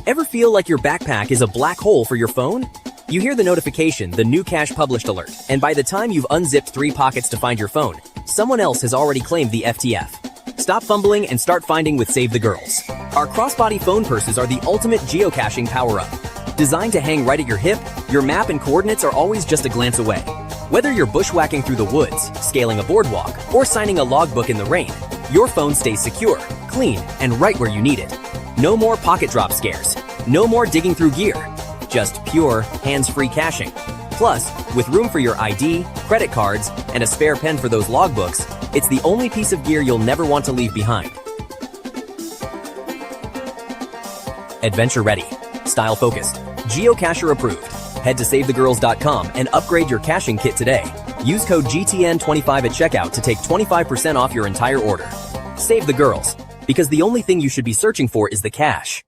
Ever feel like your backpack is a black hole for your phone? You hear the notification, the new cache published alert, and by the time you've unzipped 3 pockets to find your phone, someone else has already claimed the FTF. Stop fumbling and start finding with Save the Girls. Our crossbody phone purses are the ultimate geocaching power-up. Designed to hang right at your hip, your map and coordinates are always just a glance away. Whether you're bushwhacking through the woods, scaling a boardwalk, or signing a logbook in the rain, your phone stays secure, clean, and right where you need it. No more pocket drop scares. No more digging through gear. Just pure, hands-free caching. Plus, with room for your ID, credit cards, and a spare pen for those logbooks, it's the only piece of gear you'll never want to leave behind. Adventure ready. Style focused. Geocacher approved. Head to SaveTheGirls.com and upgrade your caching kit today. Use code GTN25 at checkout to take 25% off your entire order. Save the Girls, because the only thing you should be searching for is the cache.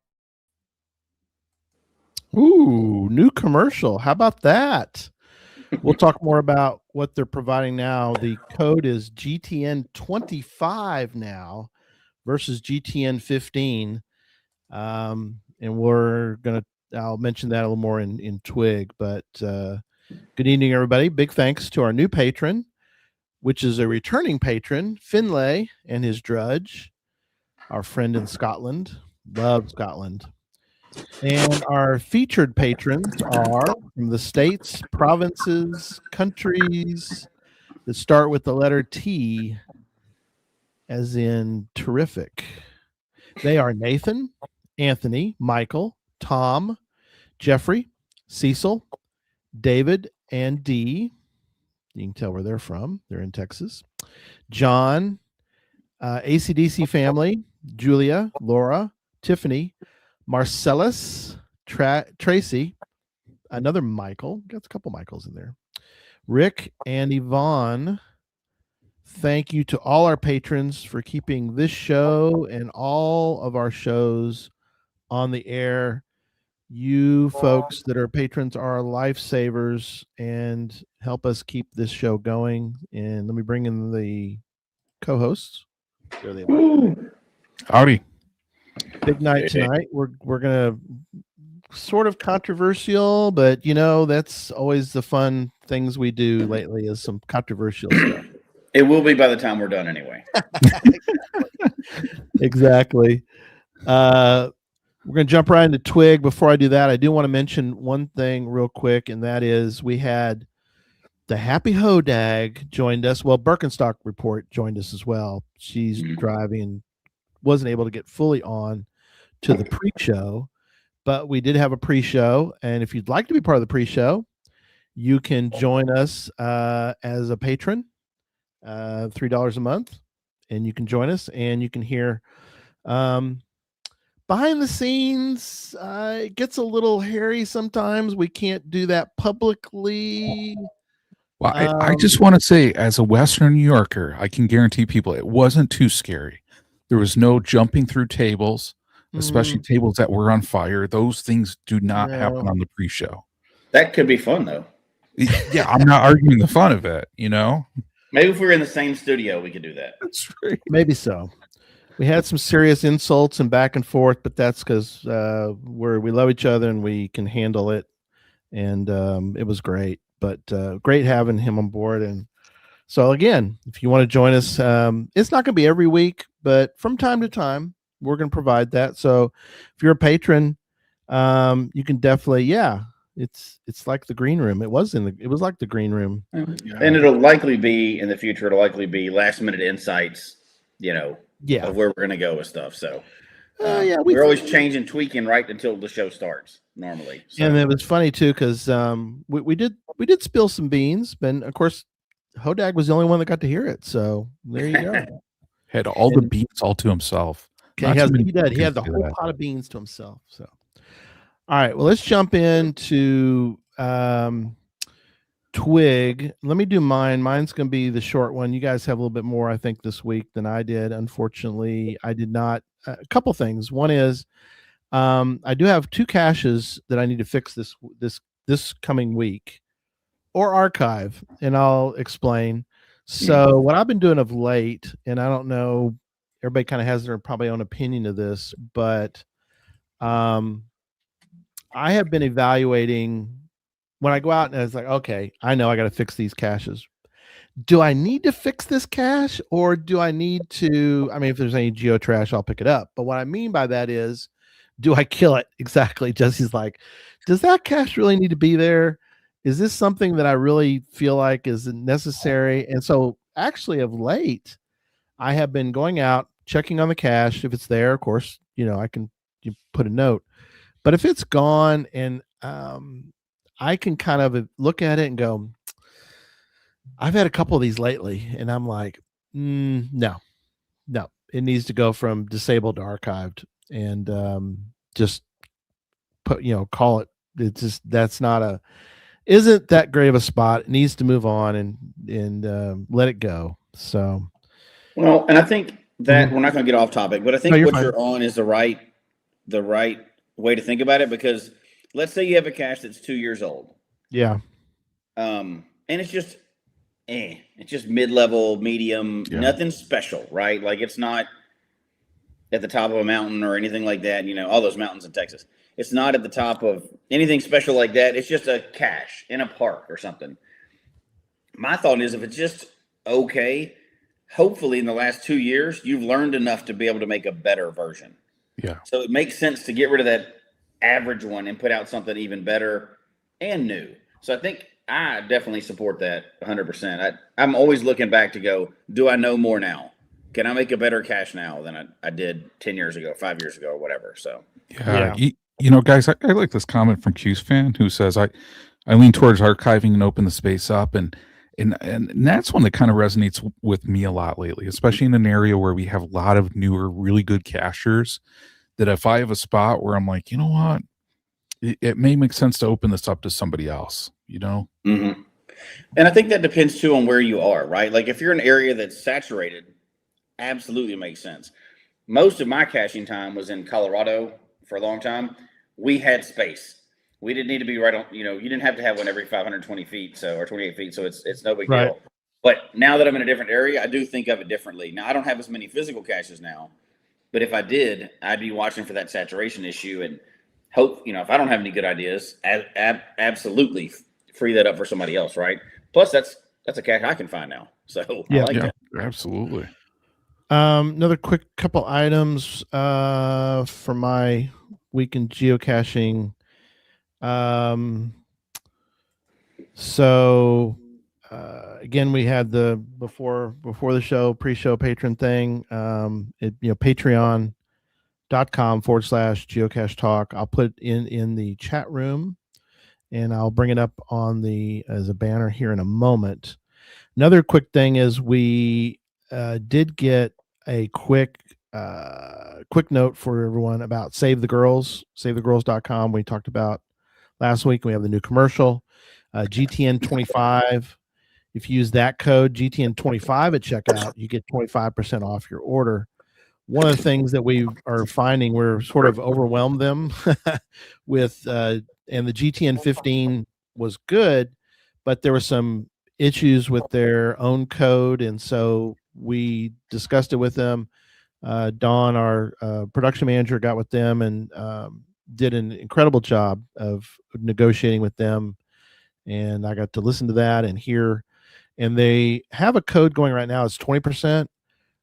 Ooh, new commercial. How about that? We'll talk more about what they're providing now. The code is GTN25 now versus GTN15. And I'll mention that a little more in Twig, but good evening, everybody. Big thanks to our new patron, which is a returning patron, Finlay and his drudge, our friend in Scotland. Love Scotland. And our featured patrons are from the states, provinces, countries that start with the letter T, as in terrific. They are Nathan, Anthony, Michael, Tom, Jeffrey, Cecil, David, and Dee. You can tell where they're from. They're in Texas. John, ACDC family, Julia, Laura, Tiffany, Marcellus, Tracy, another Michael. Got a couple Michaels in there. Rick and Yvonne. Thank you to all our patrons for keeping this show and all of our shows on the air. You folks that are patrons are lifesavers and help us keep this show going. And let me bring in the co-hosts. There they are. Howdy. Big night tonight. We're gonna sort of controversial, but that's always the fun things we do lately is some controversial stuff. It will be by the time we're done anyway. Exactly. We're gonna jump right into Twig. Before I do that, I do want to mention one thing real quick, and that is we had the Happy Hodag joined us. Well, Birkenstock Report joined us as well. She's driving and wasn't able to get fully on to the pre-show, but we did have a pre-show. And if you'd like to be part of the pre-show, you can join us as a patron, $3 a month, and you can join us and you can hear behind the scenes. It gets a little hairy sometimes. We can't do that publicly. Well, I just want to say, as a Western New Yorker, I can guarantee people it wasn't too scary. There was no jumping through tables, especially tables that were on fire. Those things do not happen on the pre-show. That could be fun, though. Yeah, I'm not arguing the fun of it, Maybe if we were in the same studio, we could do that. That's right. Maybe so. We had some serious insults and back and forth, but that's because we love each other and we can handle it. And it was great. But great having him on board. And so again, if you want to join us, it's not going to be every week, but from time to time, we're going to provide that. So if you're a patron, you can definitely, it's like the green room. It was like the green room. And it'll likely be in the future. It'll likely be last minute insights, of where we're going to go with stuff. So we're always changing, tweaking right until the show starts normally. So. And it was funny too, because we did spill some beans, but of course, Hodag was the only one that got to hear it. So there you go. Had all the beans all to himself. Okay, he did. He had the whole pot of beans to himself. So, all right. Well, let's jump into Twig. Let me do mine. Mine's going to be the short one. You guys have a little bit more, I think, this week than I did. Unfortunately, I did not. A couple things. One is I do have 2 caches that I need to fix this coming week or archive, and I'll explain. So what I've been doing of late, and I don't know, everybody kind of has their probably own opinion of this, but I have been evaluating when I go out and it's like, okay, I know I got to fix these caches. Do I need to fix this cache, or do I need to? I mean, if there's any geo trash, I'll pick it up. But what I mean by that is, do I kill it? Exactly. Jesse's like, does that cache really need to be there? Is this something that I really feel like is necessary? And so, actually, of late, I have been going out, checking on the cache. If it's there, of course, I can put a note. But if it's gone, and I can kind of look at it and go, I've had a couple of these lately, and I'm like, no, it needs to go from disabled to archived, and just put, call it. It's just isn't that great of a spot. It needs to move on and let it go. So, well, and I think that we're not going to get off topic, but I think what you're on is the right way to think about it, because let's say you have a cache that's 2 years old. Yeah. And it's just mid-level, medium, nothing special, right? Like, it's not at the top of a mountain or anything like that. All those mountains in Texas. It's not at the top of anything special like that. It's just a cache in a park or something. My thought is, if it's just okay, hopefully in the last 2 years, you've learned enough to be able to make a better version. Yeah. So it makes sense to get rid of that average one and put out something even better and new. So I think I definitely support that 100%. I'm always looking back to go, do I know more now? Can I make a better cache now than I did 10 years ago, 5 years ago, or whatever? So, yeah. Guys, I like this comment from Q's fan who says, I lean towards archiving and open the space up. And that's one that kind of resonates with me a lot lately, especially in an area where we have a lot of newer, really good cachers, that if I have a spot where I'm like, you know what, it may make sense to open this up to somebody else, Mm-hmm. And I think that depends too on where you are, right? Like, if you're in an area that's saturated, absolutely makes sense. Most of my caching time was in Colorado for a long time. We had space. We didn't need to be right on, you didn't have to have one every 520 feet, or 28 feet. So it's no big deal. But now that I'm in a different area, I do think of it differently. Now, I don't have as many physical caches now, but if I did, I'd be watching for that saturation issue and hope, if I don't have any good ideas, absolutely free that up for somebody else, right? Plus, that's a cache I can find now. So I like that. Absolutely. Another quick couple items for my week in geocaching. So again, we had the before the show, pre-show patron thing. Patreon.com/Geocache Talk. I'll put it in the chat room, and I'll bring it up as a banner here in a moment. Another quick thing is we did get a quick note for everyone about Save the Girls, SaveTheGirls.com. We talked about last week. We have the new commercial, GTN25. If you use that code GTN25 at checkout, you get 25% off your order. One of the things that we are finding, we're sort of overwhelmed them with, and the GTN15 was good, but there were some issues with their own code, and so we discussed it with them. Dawn, our production manager, got with them and did an incredible job of negotiating with them, and I got to listen to that and hear. And they have a code going right now. It's 20%,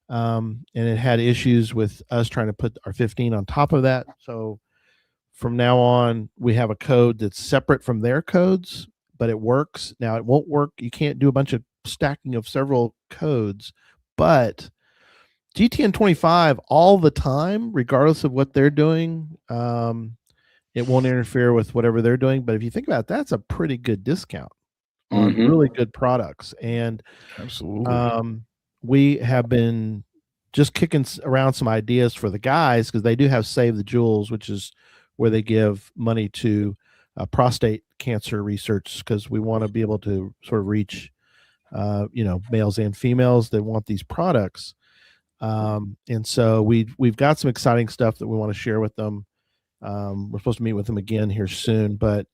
and it had issues with us trying to put our 15 on top of that. So from now on, we have a code that's separate from their codes, but it works. Now, it won't work. You can't do a bunch of stacking of several codes, but GTN25 all the time, regardless of what they're doing, it won't interfere with whatever they're doing. But if you think about it, that's a pretty good discount on really good products. And absolutely, we have been just kicking around some ideas for the guys, because they do have Save the Jewels, which is where they give money to prostate cancer research, because we want to be able to sort of reach males and females that want these products. And so we've got some exciting stuff that we want to share with them. We're supposed to meet with them again here soon, but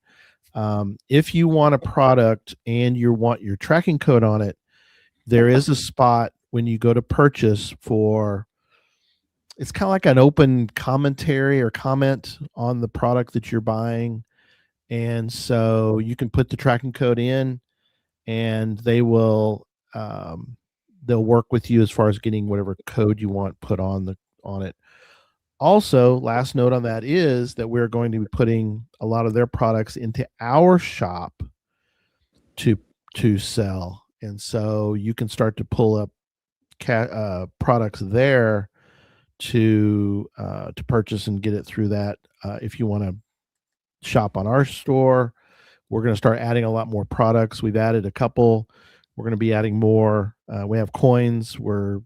if you want a product and you want your tracking code on it, there is a spot when you go to purchase for it's kind of like an open commentary or comment on the product that you're buying. And so you can put the tracking code in and they'll work with you as far as getting whatever code you want put on it. Also, last note on that is that we're going to be putting a lot of their products into our shop to sell. And so you can start to pull up products there to purchase and get it through that. If you want to shop on our store, we're going to start adding a lot more products. We've added a couple. We're going to be adding more. We have coins. We're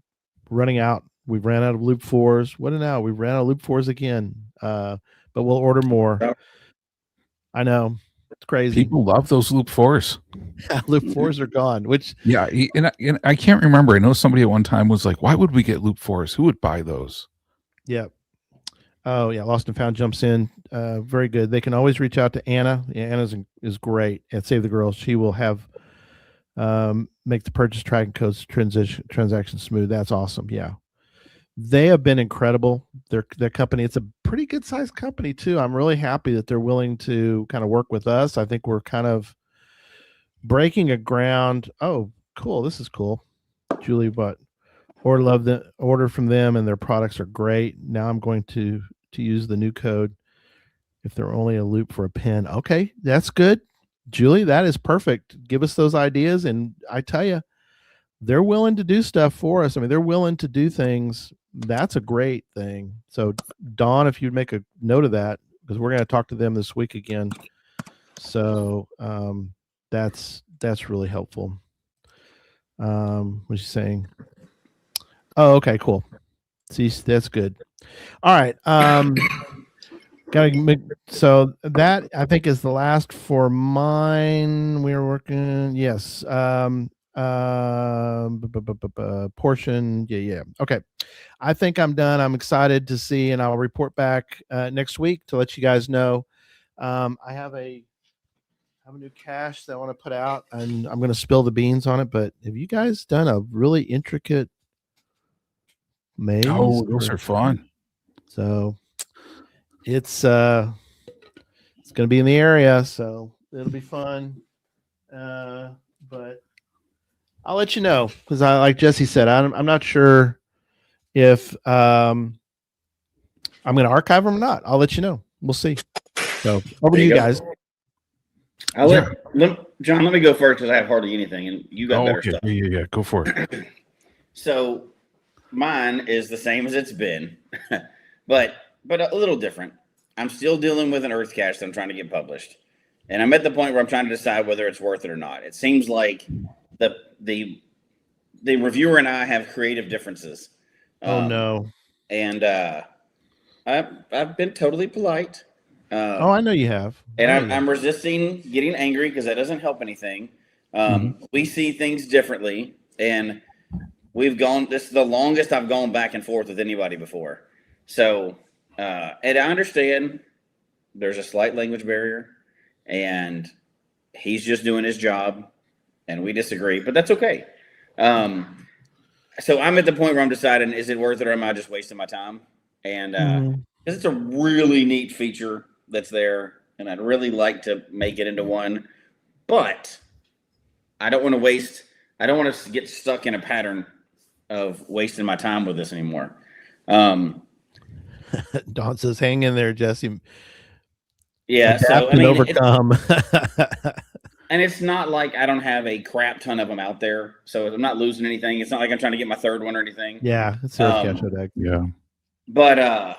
running out. We've ran out of loop 4s. What now? We've ran out of loop 4s again. But we'll order more. I know. It's crazy. People love those loop 4s. Loop 4s are gone, which and I can't remember. I know somebody at one time was like, why would we get loop 4s? Who would buy those? Yeah. Oh yeah, Lost and Found jumps in. Very good. They can always reach out to Anna. Anna is great at Save the Girls. She will have make the purchase tracking codes transaction smooth. That's awesome. Yeah, they have been incredible. Their company. It's a pretty good sized company too. I'm really happy that they're willing to kind of work with us. I think we're kind of breaking a ground. Oh, cool. This is cool. Julie, but order from them, and their products are great. Now I'm going to use the new code if they're only a loop for a pin. Okay, that's good. Julie, that is perfect. Give us those ideas, and I tell you, they're willing to do stuff for us. I mean, they're willing to do things. That's a great thing. So, Dawn, if you'd make a note of that, because we're going to talk to them this week again. So, that's really helpful. What's she saying? Oh, okay, cool. See, that's good. All right. So that I think is the last for mine. We are working. Yes. Portion. Yeah. Okay. I think I'm done. I'm excited to see, and I'll report back next week to let you guys know. I have a new cache that I want to put out, and I'm going to spill the beans on it. But have you guys done a really intricate maze? Oh, those are fun. So it's going to be in the area, so it'll be fun. But I'll let you know, because like Jesse said, I'm not sure if I'm going to archive them or not. I'll let you know. We'll see. So over to you guys. I'll John, let me go first because I have hardly anything, and you got better stuff. Yeah, go for it. So mine is the same as it's been, but a little different. I'm still dealing with an Earth cache that I'm trying to get published, and I'm at the point where I'm trying to decide whether it's worth it or not. It seems like the reviewer and I have creative differences. Oh no! And I've been totally polite. I know you have. And I'm resisting getting angry because that doesn't help anything. We see things differently, and this is the longest I've gone back and forth with anybody before. So, and I understand there's a slight language barrier, and he's just doing his job, and we disagree, but that's okay. So I'm at the point where I'm deciding, is it worth it or am I just wasting my time? And because it's a really neat feature that's there, and I'd really like to make it into one, but I don't want to get stuck in a pattern of wasting my time with this anymore. Don says, hang in there, Jesse. Yeah, so I mean, overcome. And it's not like I don't have a crap ton of them out there, so I'm not losing anything. It's not like I'm trying to get my third one or anything. Yeah, it's a yeah. But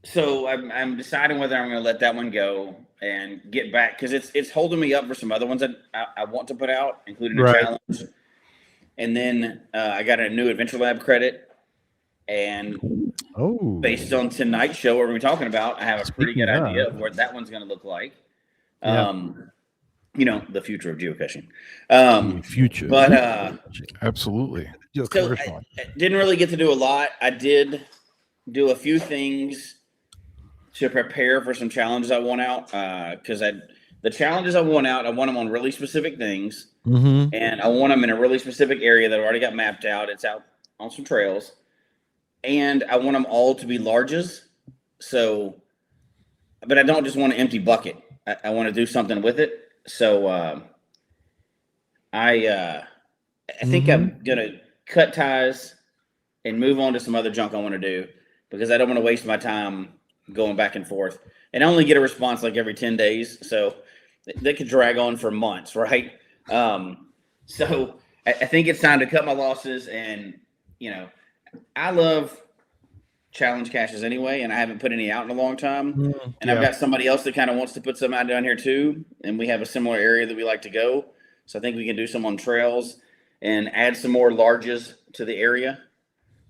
so I'm deciding whether I'm going to let that one go and get back, because it's holding me up for some other ones that I want to put out, including a challenge. And then I got a new Adventure Lab credit, and based on tonight's show, what we're talking about, I have a pretty good idea of what that one's going to look like. You know, the future of geocaching. Future. But absolutely. So I didn't really get to do a lot. I did do a few things to prepare for some challenges I want out, because the challenges I want out, I want them on really specific things, and I want them in a really specific area that I've already got mapped out. It's out on some trails, and I want them all to be larges. So, but I don't just want an empty bucket. I want to do something with it. So I think I'm gonna cut ties and move on to some other junk I want to do, because I don't want to waste my time going back and forth. And I only get a response like every 10 days, so that could drag on for months, right? So I think it's time to cut my losses. And I love challenge caches anyway, and I haven't put any out in a long time. And I've got somebody else that kind of wants to put some out down here too, and we have a similar area that we like to go. So I think we can do some on trails and add some more larges to the area.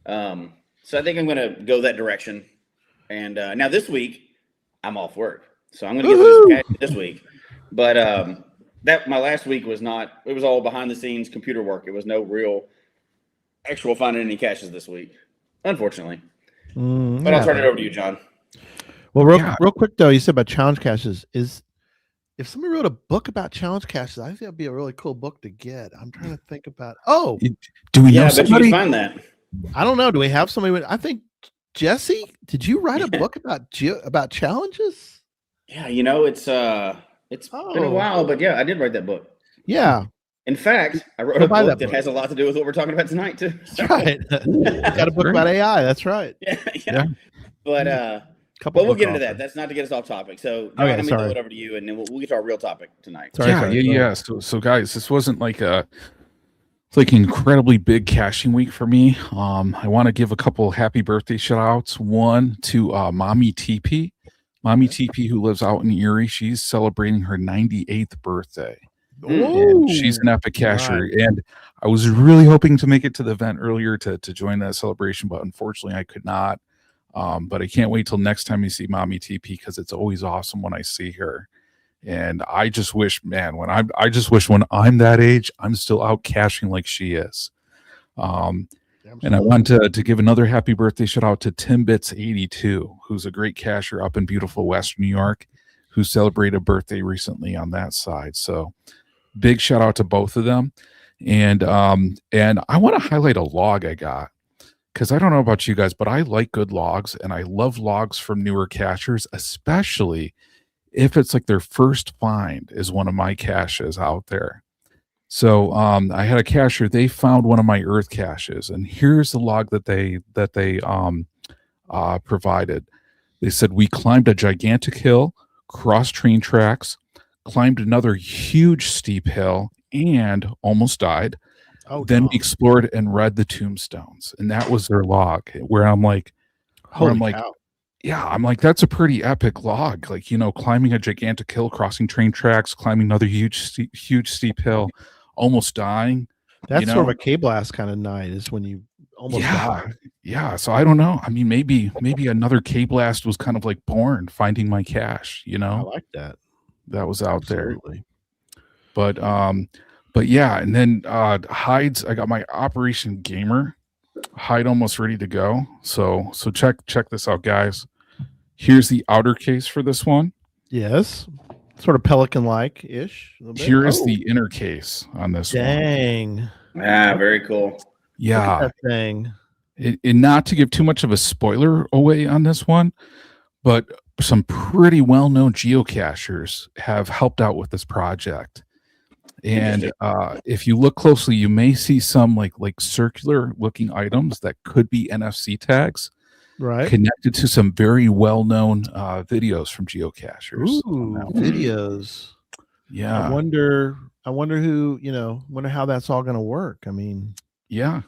So I think I'm going to go that direction. And now this week I'm off work, so I'm going to get some caches this week. But that my last week was not. It was all behind the scenes computer work. It was no real actual finding any caches this week, unfortunately. But I'll turn it over to you, John. Well, real quick though, you said about challenge caches. Is if somebody wrote a book about challenge caches, I think that'd be a really cool book to get. I'm trying to think about. Oh, do we know somebody? You can find that. I don't know. Do we have somebody? I think Jesse. Did you write a book about challenges? Yeah, it's been a while, but yeah, I did write that book. Yeah. In fact, I wrote a book that has a lot to do with what we're talking about tonight too. That's right. Got a book about AI. That's right. Yeah. But we'll get into that. That's not to get us off topic. So John, let me throw it over to you, and then we'll get to our real topic tonight. Yeah. So guys, this wasn't like an incredibly big caching week for me. I want to give a couple happy birthday shout outs. One to Mommy TP. Mommy TP, who lives out in Erie. She's celebrating her 98th birthday. And she's an epic cacher. Right. And I was really hoping to make it to the event earlier to join that celebration, but unfortunately I could not. But I can't wait till next time you see Mommy TP, because it's always awesome when I see her. And I just wish, man, when I'm that age, I'm still out caching like she is. And I want to give another happy birthday shout out to Timbits82, who's a great cacher up in beautiful Western New York, who celebrated a birthday recently on that side. So big shout out to both of them. And I want to highlight a log I got, because I don't know about you guys, but I like good logs, and I love logs from newer cachers, especially if it's like their first find is one of my caches out there. So I had a cacher, they found one of my earth caches, and here's the log that they provided. They said, we climbed a gigantic hill, crossed train tracks, climbed another huge steep hill, and almost died. Then we explored and read the tombstones, and that was their log. Where I'm like, yeah, I'm like, that's a pretty epic log. Like, climbing a gigantic hill, crossing train tracks, climbing another huge steep hill, almost dying. That's sort of a K-Blast kind of night, is when you almost die. Yeah. So I don't know. I mean, maybe another K-Blast was kind of like born, finding my cache. I like that. That was out there. But yeah, and then hides. I got my Operation Gamer hide almost ready to go. So check this out, guys. Here's the outer case for this one. Yes. Sort of pelican-like ish. Here is the inner case on this one. Dang. Very cool. Yeah. Look at that thing. And not to give too much of a spoiler away on this one, but some pretty well-known geocachers have helped out with this project. And if you look closely, you may see some like circular looking items that could be NFC tags, right, connected to some very well-known videos from geocachers. Ooh, videos. Yeah. I wonder who, wonder how that's all going to work. I mean, yeah,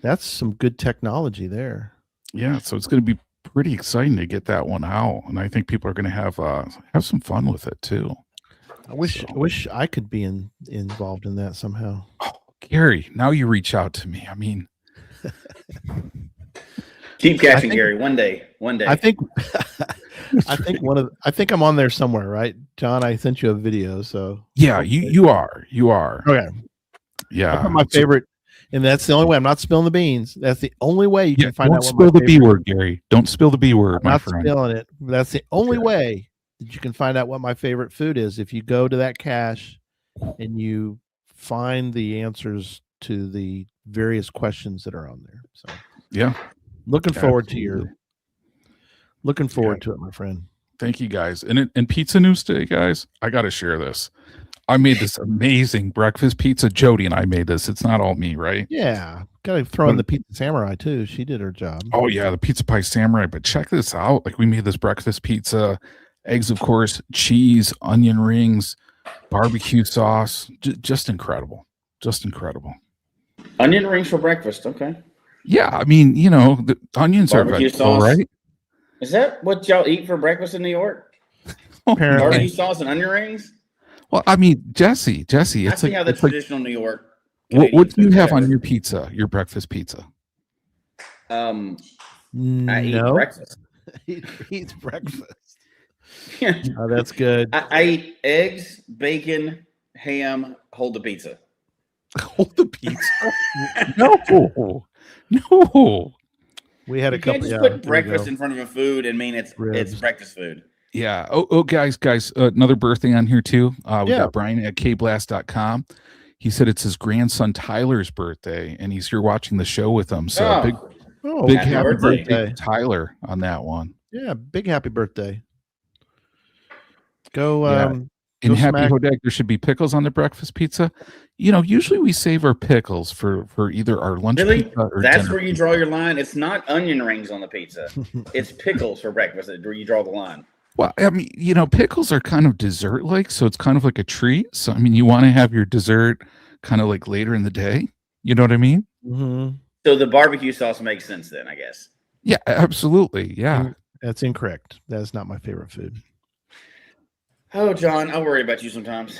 that's some good technology there. Yeah. So it's going to be pretty exciting to get that one out. And I think people are going to have some fun with it too. I wish I could be involved in that somehow. Oh, Gary, now you reach out to me. I mean, keep caching, Gary. One day. I think I think I'm on there somewhere, right, John? I sent you a video, so yeah, you are. Okay. Yeah, my favorite, and that's the only way. I'm not spilling the beans. That's the only way you can find out. Don't spill the B word, Gary. Don't spill the B word, my friend. I'm not spilling it. That's the only way that you can find out what my favorite food is. If you go to that cache and you find the answers to the various questions that are on there. So yeah. Looking forward to it, my friend. Thank you guys. And Pizza News today, guys, I got to share this. I made this amazing breakfast pizza. Jody and I made this. It's not all me, right? Yeah. Got to throw in the Pizza Samurai too. She did her job. Oh yeah, the Pizza Pie Samurai. But check this out. Like we made this breakfast pizza, eggs, of course, cheese, onion rings, barbecue sauce. Just incredible. Just incredible. Onion rings for breakfast. Okay. Yeah. I mean, the onions barbecue are vegetable, sauce, right? Is that what y'all eat for breakfast in New York? Apparently. Barbecue sauce and onion rings? Well, I mean, Jesse, it's like how the traditional New York. What do you have on your pizza? Your breakfast pizza? I eat breakfast. He eats breakfast. Oh, that's good. I eat eggs, bacon, ham. Hold the pizza. Hold the pizza? No. We had a couple. You can't just put breakfast in front of a food and mean it's breakfast food. Yeah. Oh, guys, another birthday on here too. We got Brian at kblast.com. He said it's his grandson Tyler's birthday, and he's here watching the show with him. So big happy birthday, Tyler, on that one. Yeah, big happy birthday. Go. In Happy Hodag, there should be pickles on the breakfast pizza. Usually we save our pickles for either our lunch pizza or that's dinner where you draw your line. It's not onion rings on the pizza. It's pickles for breakfast where you draw the line. Well, I mean, pickles are kind of dessert-like, so it's kind of like a treat. So, I mean, you want to have your dessert kind of like later in the day. You know what I mean? Mm-hmm. So the barbecue sauce makes sense then, I guess. Yeah, absolutely. Yeah. That's incorrect. That is not my favorite food. Oh, John, I worry about you sometimes.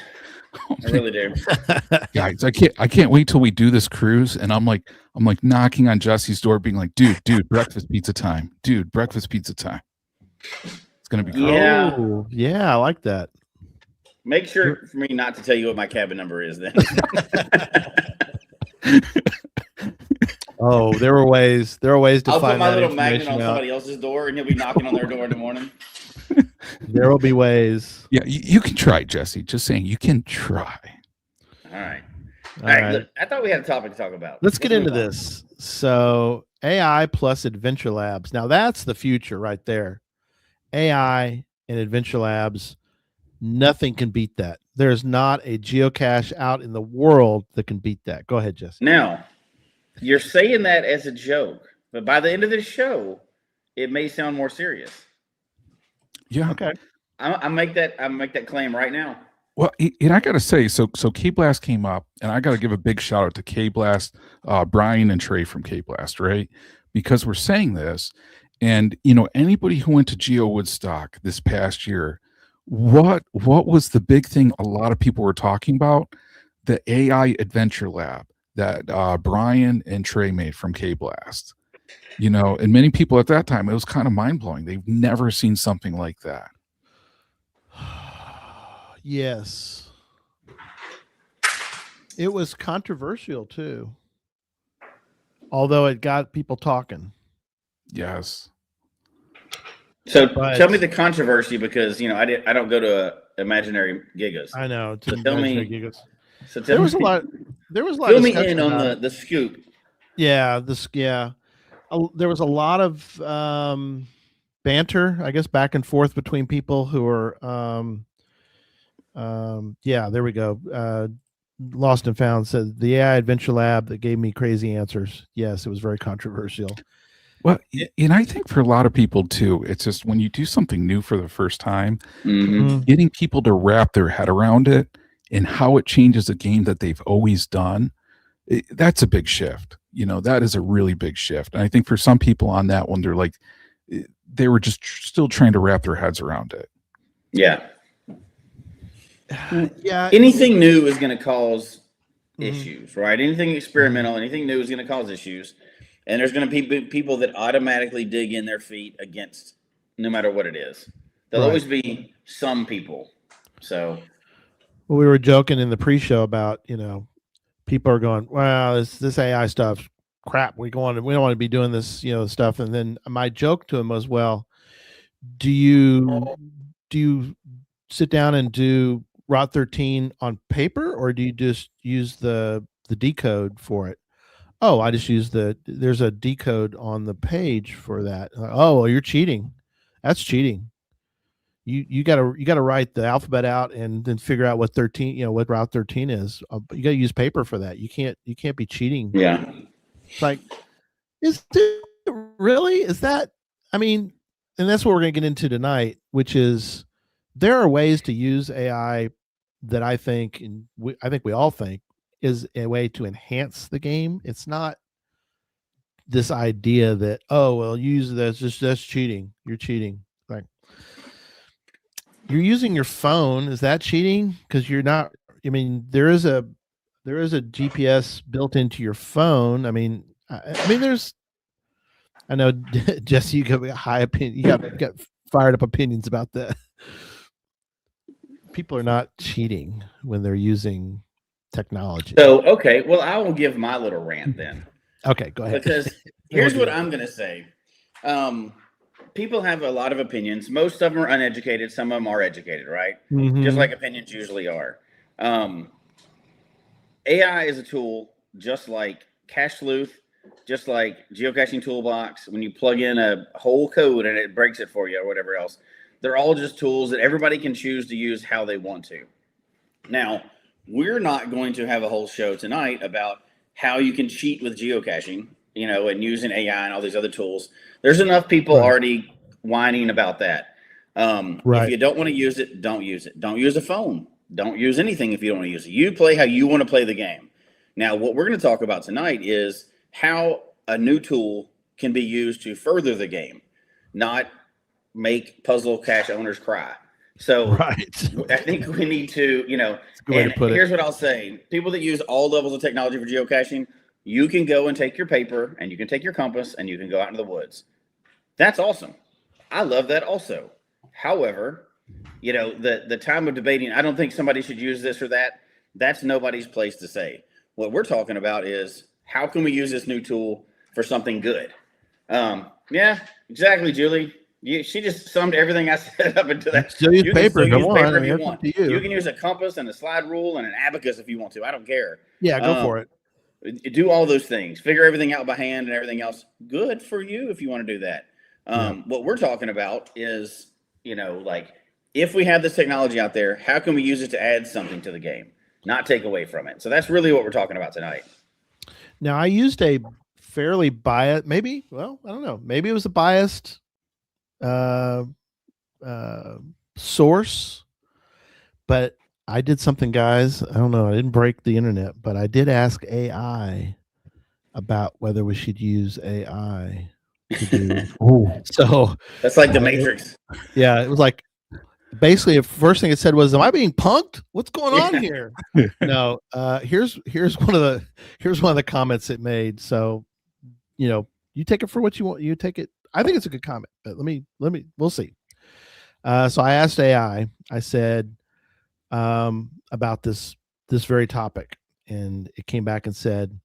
I really do. Guys, I can't wait till we do this cruise, and I'm like knocking on Jesse's door, being like, dude, breakfast pizza time. Dude, breakfast pizza time. It's gonna be cool. Yeah. Oh, yeah, I like that. Make sure for me not to tell you what my cabin number is then. Oh, there were ways to I'll find put my that little magnet on information out. somebody else's door, and you'll be knocking on their door in the morning. There will be ways. Yeah, you can try, Jesse. Just saying, you can try. All right. All right. Look, I thought we had a topic to talk about. Let's get into this. So, AI plus Adventure Labs. Now, that's the future right there. AI and Adventure Labs. Nothing can beat that. There's not a geocache out in the world that can beat that. Go ahead, Jesse. Now, you're saying that as a joke, but by the end of this show, it may sound more serious. Yeah. Okay. I make that claim right now. Well, and I got to say, so K-Blast came up, and I got to give a big shout out to K-Blast, Brian and Trey from K-Blast, right? Because we're saying this, and anybody who went to Geo Woodstock this past year, what was the big thing a lot of people were talking about? The AI Adventure Lab that Brian and Trey made from K-Blast. And many people at that time, it was kind of mind-blowing. They've never seen something like that. Yes. It was controversial too. Although it got people talking. Yes. So tell me the controversy, because I don't go to imaginary gigas. I know. So tell me. Gigas. So there was a lot. There was a lot. Fill me in on the scoop. Yeah. There was a lot of banter, I guess, back and forth between people who were. There we go. Lost and Found said the AI Adventure Lab that gave me crazy answers. Yes, it was very controversial. Well, and I think for a lot of people too, it's just when you do something new for the first time, getting people to wrap their head around it and how it changes a game that they've always done, that's a big shift. That is a really big shift. And I think for some people on that one, they're like, they were just still trying to wrap their heads around it. Yeah. Yeah. Anything new is going to cause issues, right? Anything experimental, anything new is going to cause issues. And there's going to be people that automatically dig in their feet against, no matter what it is. There'll always be some people. So, well, we were joking in the pre-show about, people are going, well, this AI stuff, crap. We don't want to be doing this, stuff. And then my joke to him was, well, do you sit down and do Route 13 on paper, or do you just use the decode for it? Oh, I just use there's a decode on the page for that. Oh, well, you're cheating. That's cheating. You gotta write the alphabet out and then figure out what 13, what route 13 is. You gotta use paper for that. You can't be cheating. Yeah. It's like, is it really? Is that? I mean, and that's what we're gonna get into tonight, which is there are ways to use AI that I think, and I think we all think, is a way to enhance the game. It's not this idea that, oh, well, use this, that's cheating. You're cheating. Like, you're using your phone. Is that cheating? Because you're not. I mean, there is a GPS built into your phone. I mean, there's. I know, Jesse, you got high opinion. You got fired up opinions about that. People are not cheating when they're using technology. So, okay, well, I will give my little rant then. Okay, go ahead. Because here's what I'm going to say. People have a lot of opinions. Most of them are uneducated. Some of them are educated, right? Mm-hmm. Just like opinions usually are. AI is a tool just like Cache Sleuth, just like Geocaching Toolbox. When you plug in a whole code and it breaks it for you or whatever else, they're all just tools that everybody can choose to use how they want to. Now, we're not going to have a whole show tonight about how you can cheat with geocaching, and using AI and all these other tools. There's enough people already whining about that. If you don't want to use it, don't use it. Don't use a phone. Don't use anything if you don't want to use it. You play how you want to play the game. Now, what we're going to talk about tonight is how a new tool can be used to further the game, not make puzzle cache owners cry. So I think we need to, here's what I'll say. People that use all levels of technology for geocaching, you can go and take your paper and you can take your compass and you can go out into the woods. That's awesome. I love that also. However, the time of debating, I don't think somebody should use this or that. That's nobody's place to say. What we're talking about is how can we use this new tool for something good? Yeah, exactly, Julie. She just summed everything I said up into that. Still use paper. Use paper if you want. You can use a compass and a slide rule and an abacus if you want to. I don't care. Yeah, go for it. Do all those things. Figure everything out by hand and everything else. Good for you if you want to do that. What we're talking about is, like, if we have this technology out there, how can we use it to add something to the game, not take away from it? So that's really what we're talking about tonight. Now, I used a fairly biased, I don't know. Maybe it was a biased source, but I did something, guys. I don't know. I didn't break the internet, but I did ask AI about whether we should use AI to do. So that's like the Matrix. Yeah, it was like basically the first thing it said was, "Am I being punked? What's going on here?" No. Here's one of the comments it made. So, you take it for what you want. You take it. I think it's a good comment, but we'll see. So I asked AI, I said, about this very topic, and it came back and said,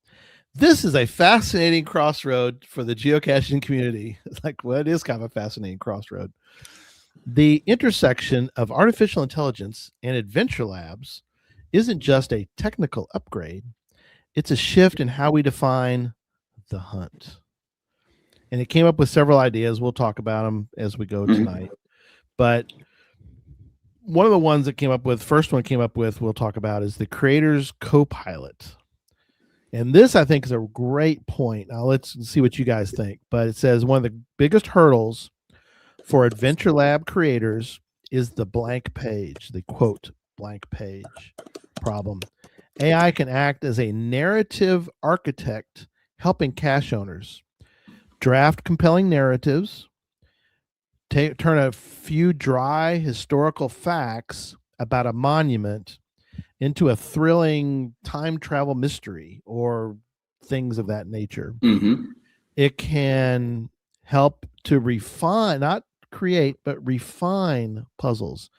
"This is a fascinating crossroad for the geocaching community." It's like, well, it is kind of a fascinating crossroad. The intersection of artificial intelligence and adventure labs isn't just a technical upgrade. It's a shift in how we define the hunt. And it came up with several ideas. We'll talk about them as we go tonight. But one of the ones that first one came up with, we'll talk about, is the creator's co-pilot. And this, I think, is a great point. Now, let's see what you guys think. But it says one of the biggest hurdles for Adventure Lab creators is the blank page, the quote, blank page problem. AI can act as a narrative architect, helping cache owners draft compelling narratives, turn a few dry historical facts about a monument into a thrilling time travel mystery or things of that nature. Mm-hmm. It can help to refine, not create, but refine puzzles,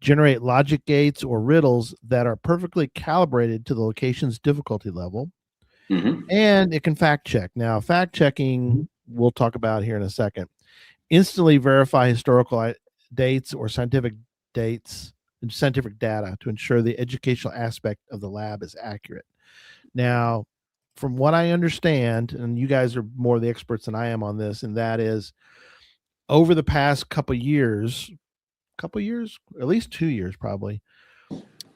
generate logic gates or riddles that are perfectly calibrated to the location's difficulty level. Mm-hmm. And it can fact check. Now, fact checking, we'll talk about here in a second. Instantly verify historical dates or scientific data to ensure the educational aspect of the lab is accurate. Now, from what I understand, and you guys are more the experts than I am on this, and that is over the past couple years, at least 2 years probably,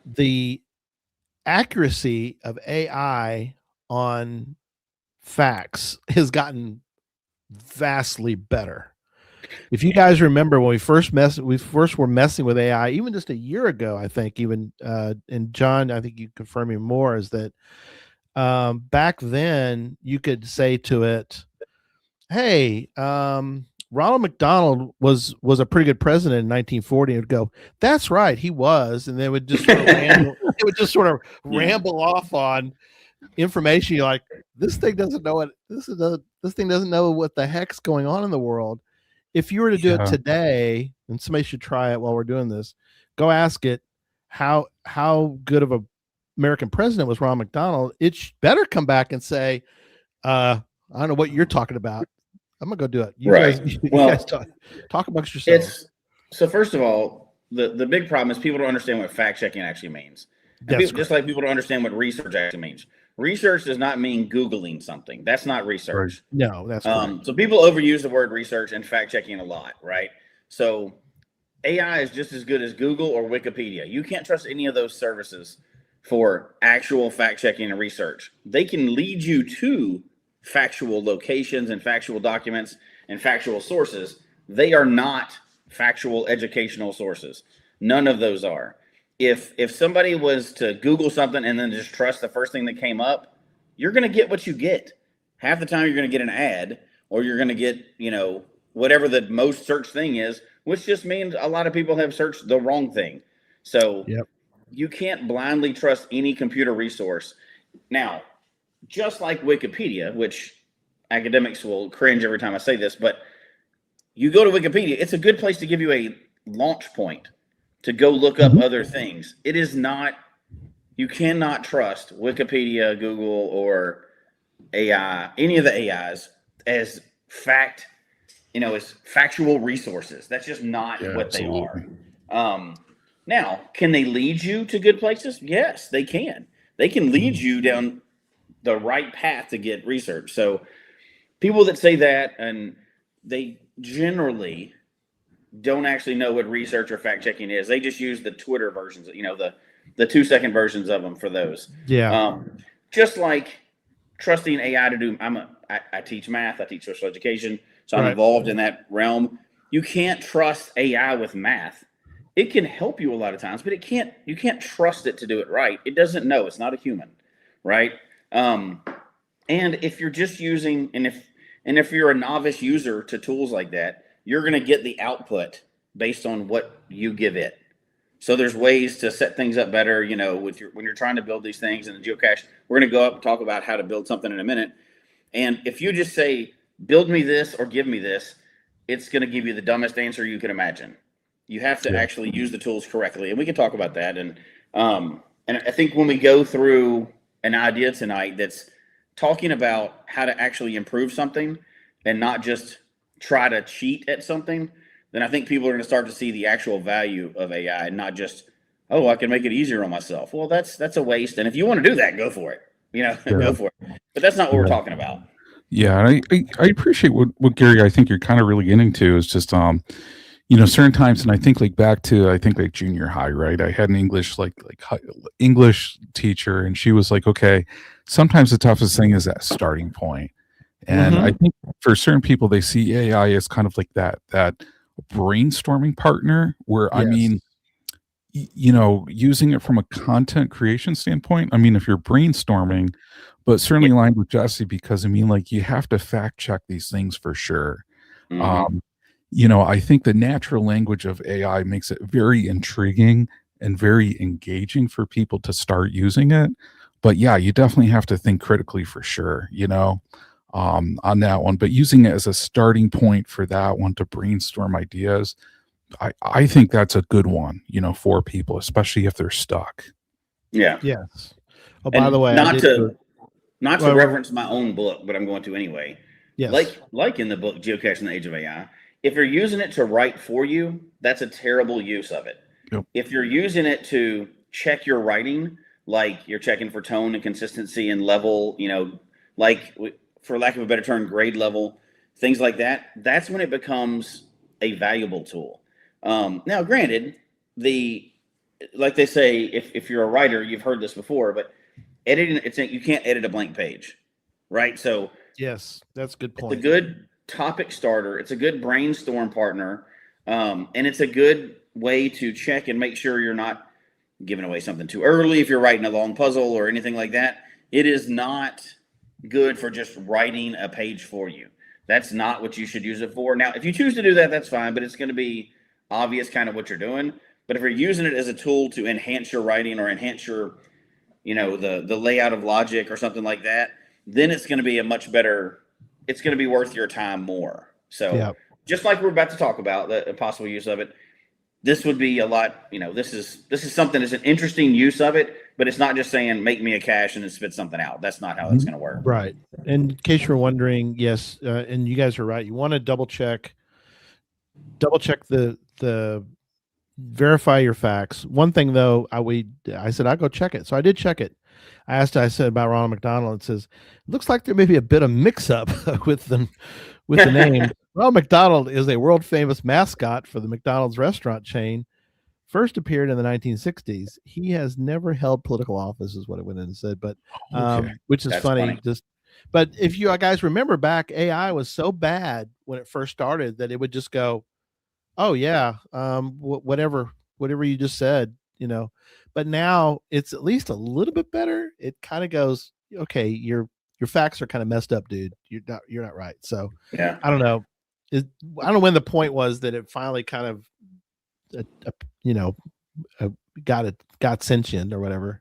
the accuracy of AI on facts has gotten vastly better. If you guys remember when we first were messing with AI, even just a year ago, I think, even and John, I think you confirm me more, is that back then you could say to it, hey, Ronald McDonald was a pretty good president in 1940. It would go, that's right, he was, and then it would just sort of ramble off on information. You're like, this thing doesn't know what this thing doesn't know what the heck's going on in the world. If you were to do it today, and somebody should try it while we're doing this, go ask it how good of a American president was Ronald McDonald. It better come back and say, I don't know what you're talking about. I'm gonna go do it. You guys talk amongst yourselves. So first of all, the big problem is people don't understand what fact checking actually means. Just like people don't understand what research actually means. Research does not mean Googling something. That's not research. No, that's correct. So people overuse the word research and fact checking a lot, right? So AI is just as good as Google or Wikipedia. You can't trust any of those services for actual fact checking and research. They can lead you to factual locations and factual documents and factual sources. They are not factual educational sources. None of those are. If somebody was to Google something and then just trust the first thing that came up, you're going to get what you get. Half the time you're going to get an ad, or you're going to get, whatever the most searched thing is, which just means a lot of people have searched the wrong thing. So you can't blindly trust any computer resource. Now, just like Wikipedia, which academics will cringe every time I say this, but you go to Wikipedia, it's a good place to give you a launch point to go look up other things. It is not, you cannot trust Wikipedia, Google, or AI, any of the AIs as as factual resources. That's just not what they are. Now, can they lead you to good places? Yes, they can. They can lead you down the right path to get research. So people that say that, and they generally don't actually know what research or fact checking is. They just use the Twitter versions, the 2-second versions of them for those. Just like trusting AI to do. I teach math. I teach social education, so I'm involved in that realm. You can't trust AI with math. It can help you a lot of times, but you can't trust it to do it right. It doesn't know. It's not a human, right? And if you're just using, and if you're a novice user to tools like that, you're going to get the output based on what you give it. So there's ways to set things up better, when you're trying to build these things in the geocache. We're going to go up and talk about how to build something in a minute. And if you just say, build me this or give me this, it's going to give you the dumbest answer you can imagine. You have to actually use the tools correctly. And we can talk about that. And I think when we go through an idea tonight that's talking about how to actually improve something and not just try to cheat at something, then I think people are going to start to see the actual value of AI and not just, I can make it easier on myself. Well, that's a waste. And if you want to do that, go for it. Go for it. But that's not what we're talking about. Yeah, and I appreciate what Gary, I think you're kind of really getting to is just certain times, and I think back to junior high, right? I had an English English teacher, and she was like, okay, sometimes the toughest thing is that starting point. And I think for certain people, they see AI as kind of like that brainstorming partner where, using it from a content creation standpoint, if you're brainstorming, but certainly aligned with Jesse, because you have to fact check these things for sure. I think the natural language of AI makes it very intriguing and very engaging for people to start using it. But yeah, you definitely have to think critically for sure, on that one. But using it as a starting point for that one to brainstorm ideas, I think that's a good one, for people, especially if they're stuck. Yeah. Yes. Oh, by the way, not to reference my own book, but I'm going to anyway. Yes. Like in the book Geocache in the Age of AI, if you're using it to write for you, that's a terrible use of it. Yep. If you're using it to check your writing, like you're checking for tone and consistency and level, like, for lack of a better term, grade level, things like that, that's when it becomes a valuable tool. Now, granted, like they say, if you're a writer, you've heard this before, but editing, you can't edit a blank page, right? So yes, that's a good point. It's a good topic starter. It's a good brainstorm partner, and it's a good way to check and make sure you're not giving away something too early if you're writing a long puzzle or anything like that. It is not good for just writing a page for you. That's not what you should use it for. Now, if you choose to do that, that's fine, but it's going to be obvious kind of what you're doing. But if you're using it as a tool to enhance your writing or enhance your, the layout of logic or something like that, then it's going to be it's going to be worth your time more. So just like we're about to talk about the possible use of it, this would be a lot, this is something that's an interesting use of it, but it's not just saying, make me a cache and then spit something out. That's not how it's going to work. Right. And in case you're wondering, yes. And you guys are right. You want to double check the verify your facts. One thing though, I said, I'll go check it. So I did check it. I said about Ronald McDonald. It says, it looks like there may be a bit of mix up with the name. Ronald McDonald is a world famous mascot for the McDonald's restaurant chain. First appeared in the 1960s. He has never held political office, is what it went in and said, but which is funny. But if you guys remember back, AI was so bad when it first started that it would just go, oh yeah, whatever you just said, But now it's at least a little bit better. It kind of goes, okay, your facts are kind of messed up, dude. You're not right. So yeah, I don't know. I don't know when the point was that it finally kind of, got sentient or whatever.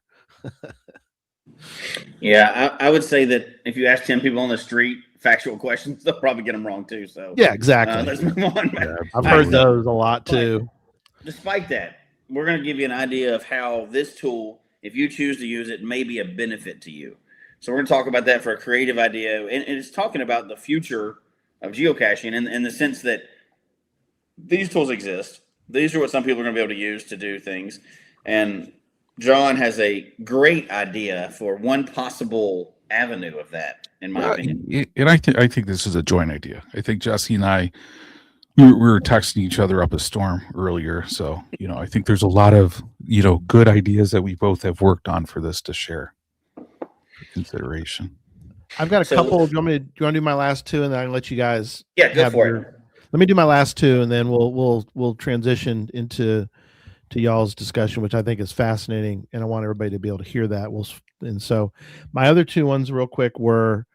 Yeah, I would say that if you ask 10 people on the street factual questions, they'll probably get them wrong too. So yeah, exactly. Let's move on. Yeah, I've heard those a lot too. Despite that, we're going to give you an idea of how this tool, if you choose to use it, may be a benefit to you. So we're going to talk about that for a creative idea, and it's talking about the future of geocaching in the sense that these tools exist. These are what some people are going to be able to use to do things. And John has a great idea for one possible avenue of that, in my opinion. And I think this is a joint idea. I think Jesse and I, we were texting each other up a storm earlier. So, I think there's a lot of, good ideas that we both have worked on for this to share for consideration. I've got a couple. Do you want to do my last two, and then I can let you guys? Yeah, go for it. Let me do my last two, and then we'll transition into y'all's discussion, which I think is fascinating, and I want everybody to be able to hear that. And so my other two ones, real quick, were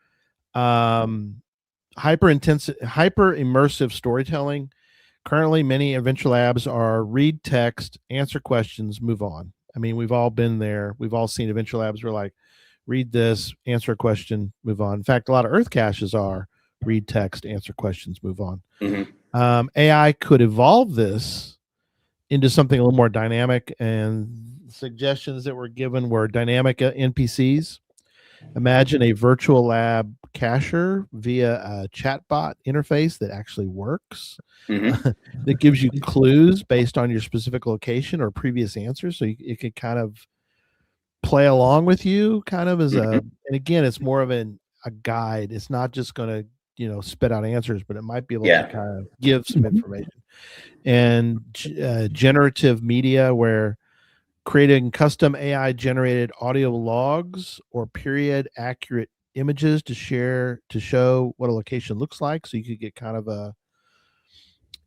hyper immersive storytelling. Currently, many adventure labs are read text, answer questions, move on. I mean, we've all been there. We've all seen adventure labs where like, read this, answer a question, move on. In fact, a lot of earth caches are read text, answer questions, move on. Mm-hmm. AI could evolve this into something a little more dynamic, and suggestions that were given were dynamic NPCs. Imagine a virtual lab cacher via a chatbot interface that actually works, that gives you clues based on your specific location or previous answers. So it could kind of play along with you kind of as and again, it's more of a guide. It's not just going to, spit out answers, but it might be able to kind of give some information. And generative media, where creating custom AI generated audio logs or period accurate images to show what a location looks like. So you could get kind of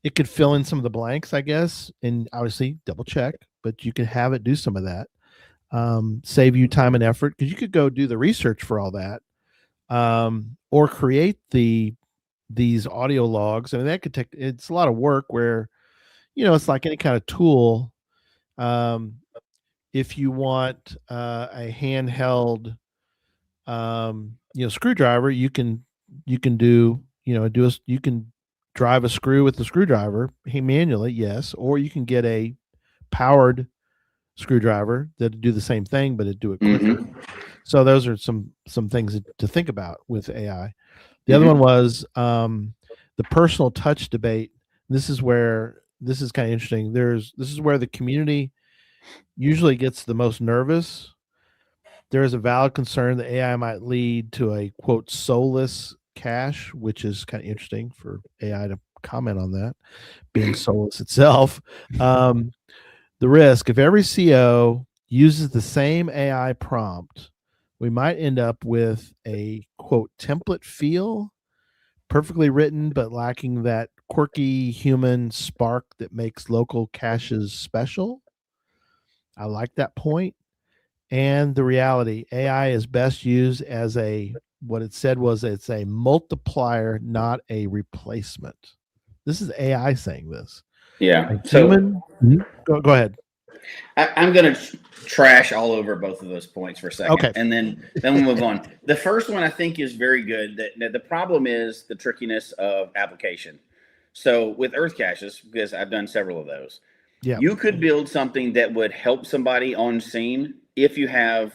it could fill in some of the blanks, I guess, and obviously double check, but you could have it do some of that. Save you time and effort, because you could go do the research for all that, or create these audio logs. I mean, that could take, it's a lot of work where, it's like any kind of tool. If you want a handheld, screwdriver, you can drive a screw with the screwdriver manually, yes, or you can get a powered screwdriver that do the same thing, but it do it quicker. So those are some things to think about with AI. The other one was the personal touch debate. This is kind of interesting. This is where the community usually gets the most nervous, There is a valid concern that AI might lead to a quote soulless cache, which is kind of interesting for AI to comment on that, being soulless itself. The risk, if every CO uses the same AI prompt, we might end up with a quote template feel, perfectly written but lacking that quirky human spark that makes local caches special. I like that point. And the reality, AI is best used as what it said was it's a multiplier, not a replacement. This is AI saying this. Yeah. A human. Go ahead. I'm going to trash all over both of those points for a second, okay, and then we'll move on. The first one I think is very good. That the problem is the trickiness of application. So with earth caches, because I've done several of those, you could build something that would help somebody on scene if you have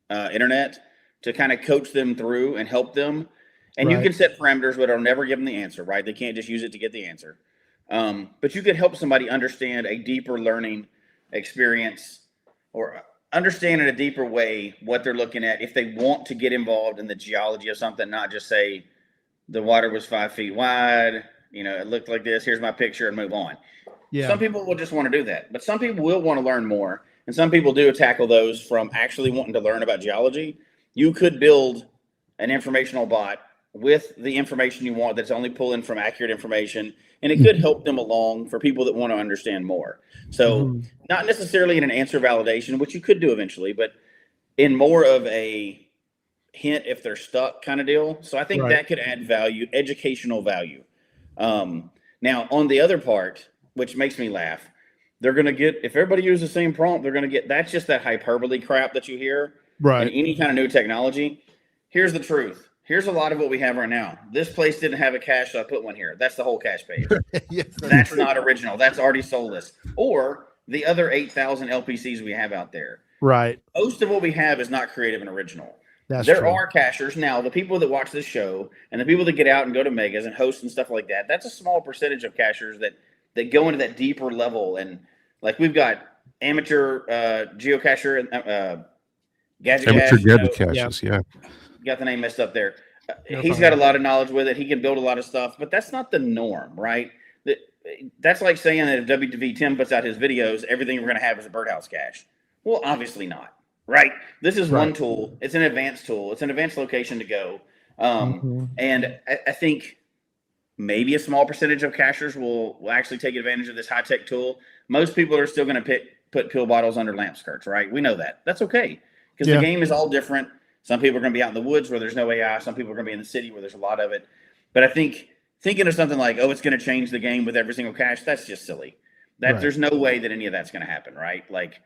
internet to kind of coach them through and help them. And you can set parameters, but it'll never give them the answer, right? They can't just use it to get the answer. But you could help somebody understand a deeper learning experience or understand in a deeper way what they're looking at if they want to get involved in the geology of something, not just say the water was 5 feet wide, it looked like this, here's my picture, and move on. Some people will just want to do that, but some people will want to learn more, and some people do tackle those from actually wanting to learn about geology. You could build an informational bot with the information you want that's only pulling from accurate information, and it could help them along for people that want to understand more. So not necessarily in an answer validation, which you could do eventually, but in more of a hint if they're stuck kind of deal. So I think that could add value, educational value. Now on the other part, which makes me laugh, they're going to get, if everybody uses the same prompt, they're going to get, that's just that hyperbole crap that you hear in any kind of new technology. Here's the truth. Here's a lot of what we have right now. This place didn't have a cache, so I put one here. That's the whole cache page. That's not original. That's already soulless. Or the other 8,000 LPCs we have out there. Right. Most of what we have is not creative and original. There are cachers. Now, the people that watch this show and the people that get out and go to megas and host and stuff like that, that's a small percentage of cachers that go into that deeper level. And like we've got amateur geocacher and gadget caches, yeah. Got the name messed up there. He's got a lot of knowledge with it. He can build a lot of stuff, but that's not the norm, right? That's like saying that if WV Tim puts out his videos, everything we're going to have is a birdhouse cache. Well, obviously not, right? This is one tool. It's an advanced tool. It's an advanced location to go. And I think maybe a small percentage of cachers will actually take advantage of this high-tech tool. Most people are still going to put pill bottles under lamp skirts, right? We know that. That's okay because the game is all different. Some people are going to be out in the woods where there's no AI. Some people are going to be in the city where there's a lot of it. But I think thinking of something like, it's going to change the game with every single cache, that's just silly. There's no way that any of that's going to happen, right? Like,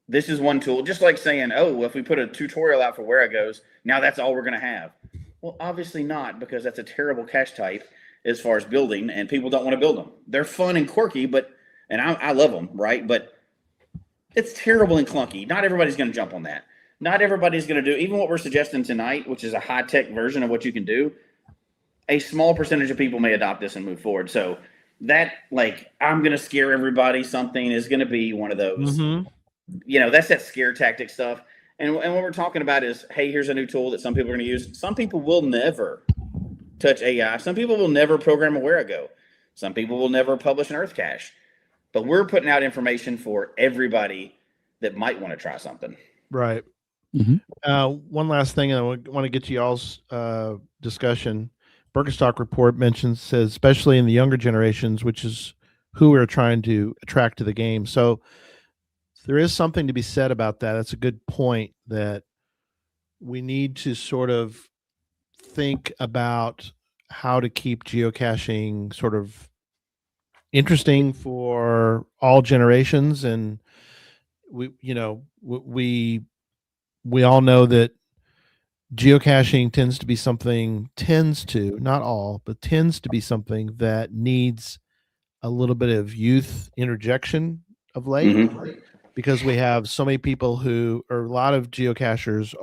this is one tool. Just like saying, if we put a tutorial out for where it goes, now that's all we're going to have. Well, obviously not, because that's a terrible cache type as far as building, and people don't want to build them. They're fun and quirky, and I love them, right? But it's terrible and clunky. Not everybody's going to jump on that. Not everybody's going to do even what we're suggesting tonight, which is a high-tech version of what you can do. A small percentage of people may adopt this and move forward. So that, like, I'm going to scare everybody something is going to be one of those. That's that scare tactic stuff. And what we're talking about is, hey, here's a new tool that some people are going to use. Some people will never touch AI. Some people will never program a Where-I-Go. Some people will never publish an Earth cache. But we're putting out information for everybody that might want to try something. Right. One last thing, and I want to get to y'all's discussion. Birkenstock report says, especially in the younger generations, which is who we're trying to attract to the game. So there is something to be said about that. That's a good point, that we need to sort of think about how to keep geocaching sort of interesting for all generations. And we all know that geocaching tends to be something that needs a little bit of youth interjection of late, because we have so many people a lot of geocachers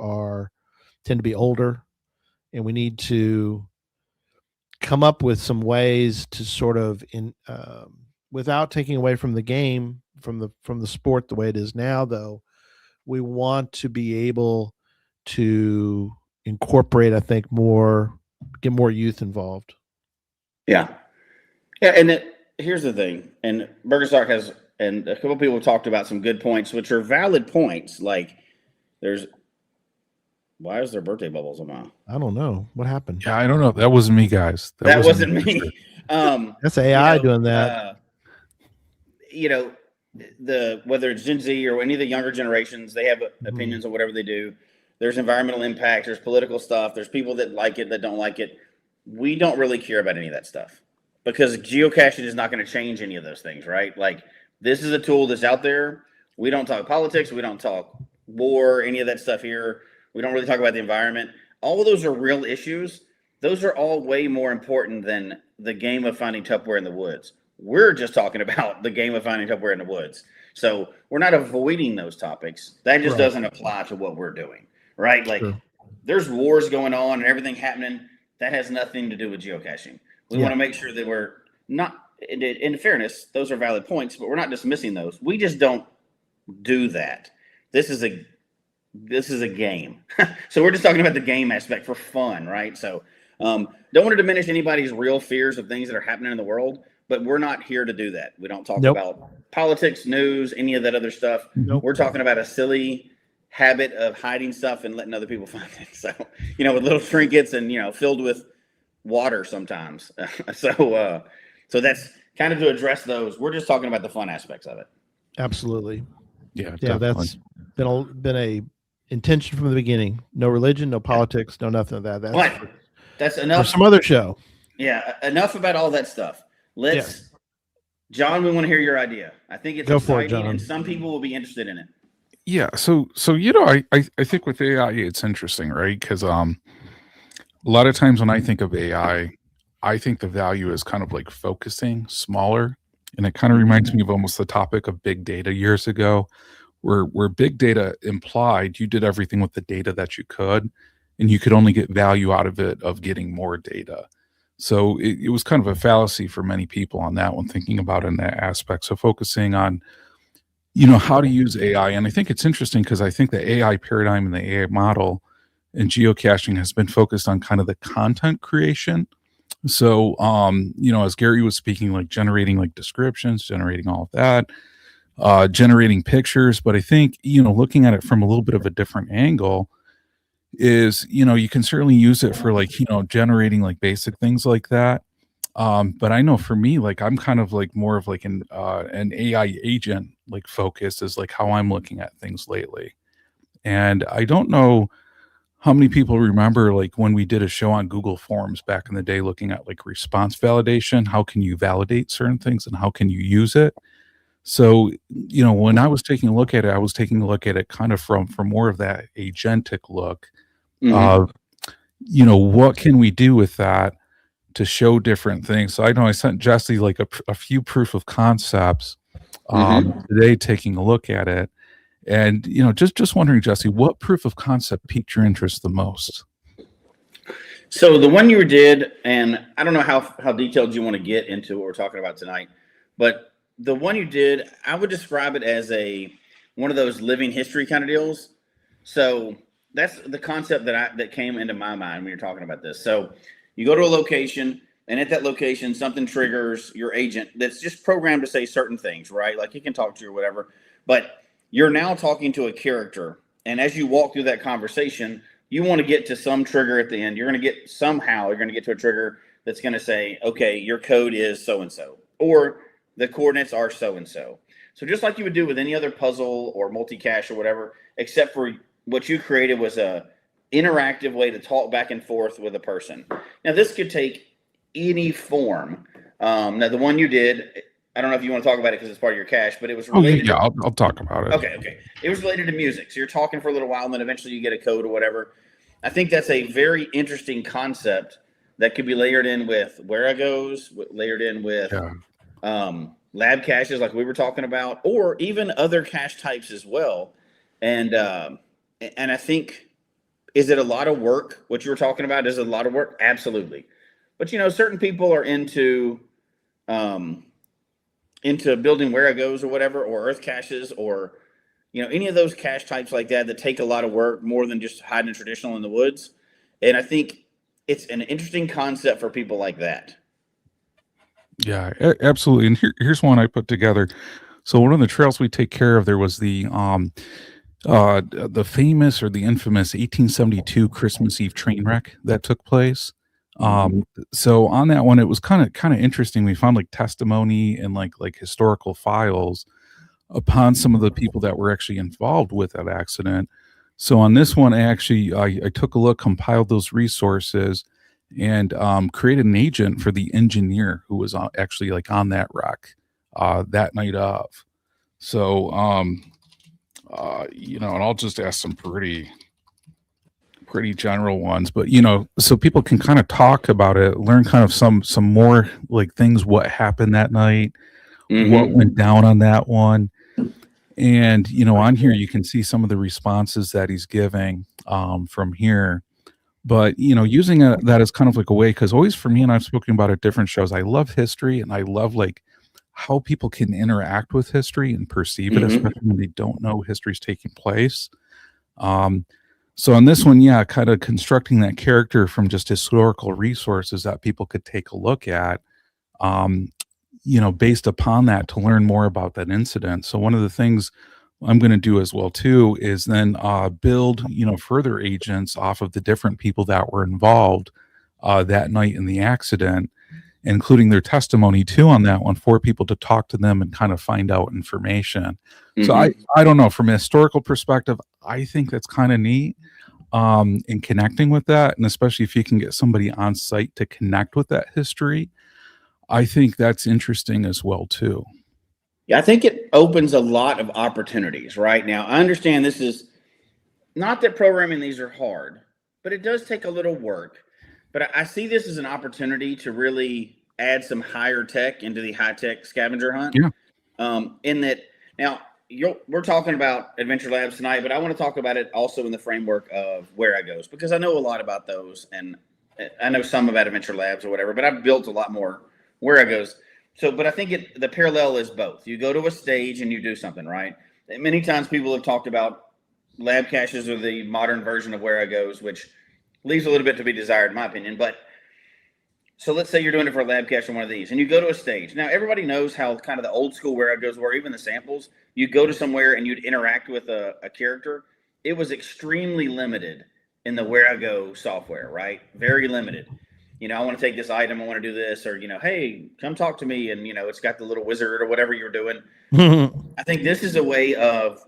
tend to be older, and we need to come up with some ways to sort of without taking away from the game, from the sport the way it is now, though, we want to be able to incorporate, I think, get more youth involved. Yeah. Yeah. And here's the thing. And Burgerstock has, and a couple of people talked about some good points, which are valid points. Like why is there birthday bubbles on mine? I don't know what happened. Yeah, I don't know. That wasn't me, guys. That wasn't me. That's AI doing that. Whether it's Gen Z or any of the younger generations, they have opinions on whatever they do. There's environmental impact. There's political stuff. There's people that like it, that don't like it. We don't really care about any of that stuff because geocaching is not going to change any of those things, right? Like, this is a tool that's out there. We don't talk politics. We don't talk war, any of that stuff here. We don't really talk about the environment. All of those are real issues. Those are all way more important than the game of finding Tupperware in the woods. We're just talking about the game of finding Tupperware in the woods. So we're not avoiding those topics. That just doesn't apply to what we're doing, right? Like, there's wars going on and everything happening. That has nothing to do with geocaching. We want to make sure that we're not, in fairness, those are valid points, but we're not dismissing those. We just don't do that. This is a game. So we're just talking about the game aspect for fun, right? So don't want to diminish anybody's real fears of things that are happening in the world, but we're not here to do that. We don't talk about politics, news, any of that other stuff. We're talking about a silly habit of hiding stuff and letting other people find it. So, with little trinkets and, filled with water sometimes. So that's kind of to address those. We're just talking about the fun aspects of it. Absolutely. Yeah. That's been a intention from the beginning. No religion, no politics, no nothing of that. That's enough for some other show. Yeah. Enough about all that stuff. John, we want to hear your idea. I think it's exciting, and some people will be interested in it. Yeah. So I think with AI, it's interesting, right? Because a lot of times when I think of AI, I think the value is kind of like focusing smaller, and it kind of reminds me of almost the topic of big data years ago, where big data implied you did everything with the data that you could, and you could only get value out of it of getting more data. So it was kind of a fallacy for many people on that one, thinking about it in that aspect. So focusing on, how to use AI. And I think it's interesting because I think the AI paradigm and the AI model in geocaching has been focused on kind of the content creation. So, as Gary was speaking, like generating like descriptions, generating all of that, generating pictures. But I think, looking at it from a little bit of a different angle is, you can certainly use it for like, generating like basic things like that. But I know for me, like, I'm kind of like more of like an AI agent, like focus is like how I'm looking at things lately. And I don't know how many people remember like when we did a show on Google Forms back in the day, looking at like response validation, how can you validate certain things and how can you use it? So, when I was taking a look at it, I was taking a look at it kind of from more of that agentic look of, what can we do with that to show different things. So I know I sent Jesse like a few proof of concepts today, taking a look at it. And, just wondering, Jesse, what proof of concept piqued your interest the most? So the one you did, and I don't know how detailed you want to get into what we're talking about tonight, but the one you did, I would describe it as one of those living history kind of deals. So that's the concept that came into my mind when you're talking about this. So you go to a location, and at that location, something triggers your agent that's just programmed to say certain things, right? Like he can talk to you or whatever, but you're now talking to a character. And as you walk through that conversation, you want to get to some trigger at the end. You're going to get to a trigger that's going to say, okay, your code is so-and-so, or the coordinates are so-and-so. So just like you would do with any other puzzle or multi-cache or whatever, except for what you created was a interactive way to talk back and forth with a person. Now, this could take any form. Now, the one you did, I don't know if you want to talk about it because it's part of your cache, but it was related. I'll talk about it. Okay. It was related to music. So you're talking for a little while, and then eventually you get a code or whatever. I think that's a very interesting concept that could be layered in with Wheragos, layered in with lab caches like we were talking about, or even other cache types as well. And I think, is it a lot of work? What you were talking about, is it a lot of work? Absolutely. But certain people are into building Wheragos or whatever, or earth caches, or any of those cache types like that take a lot of work more than just hiding traditional in the woods. And I think it's an interesting concept for people like that. Yeah, absolutely. And here's one I put together. So one of the trails we take care of, there was the famous or the infamous 1872 Christmas Eve train wreck that took place. So on that one, it was kind of interesting. We found like testimony and like historical files upon some of the people that were actually involved with that accident. So on this one, I took a look, compiled those resources, and created an agent for the engineer who was actually like on that wreck that night of. So and I'll just ask some pretty general ones, but so people can kind of talk about it, learn kind of some more like things, what happened that night, what went down on that one. And on here you can see some of the responses that he's giving from here. But using that as kind of like a way, because always for me, and I've spoken about it at different shows, I love history, and I love like how people can interact with history and perceive it, especially when they don't know history's taking place. So on this one, kind of constructing that character from just historical resources that people could take a look at, based upon that to learn more about that incident. So one of the things I'm going to do as well too is then build, further agents off of the different people that were involved that night in the accident, including their testimony too on that one, for people to talk to them and kind of find out information. So I don't know, from a historical perspective, I think that's kind of neat in connecting with that. And especially if you can get somebody on site to connect with that history, I think that's interesting as well too. Yeah, I think it opens a lot of opportunities right now. I understand this is not that programming these are hard, but it does take a little work. But I see this as an opportunity to really add some higher tech into the high tech scavenger hunt. Yeah. In that now we're talking about Adventure Labs tonight, but I want to talk about it also in the framework of Where I Goes, because I know a lot about those, and I know some about Adventure Labs or whatever, but I've built a lot more Where I Goes. So, but I think the parallel is both. You go to a stage and you do something, right? And many times people have talked about lab caches or the modern version of Where I Goes, which leaves a little bit to be desired, in my opinion. But so let's say you're doing it for a lab cache on one of these, and you go to a stage. Now, everybody knows how kind of the old school Where I Goes were, even the samples. You go to somewhere and you'd interact with a character. It was extremely limited in the Where I Go software, right? Very limited. I want to take this item, I want to do this, or, hey, come talk to me. And, it's got the little wizard or whatever you're doing. I think this is a way of,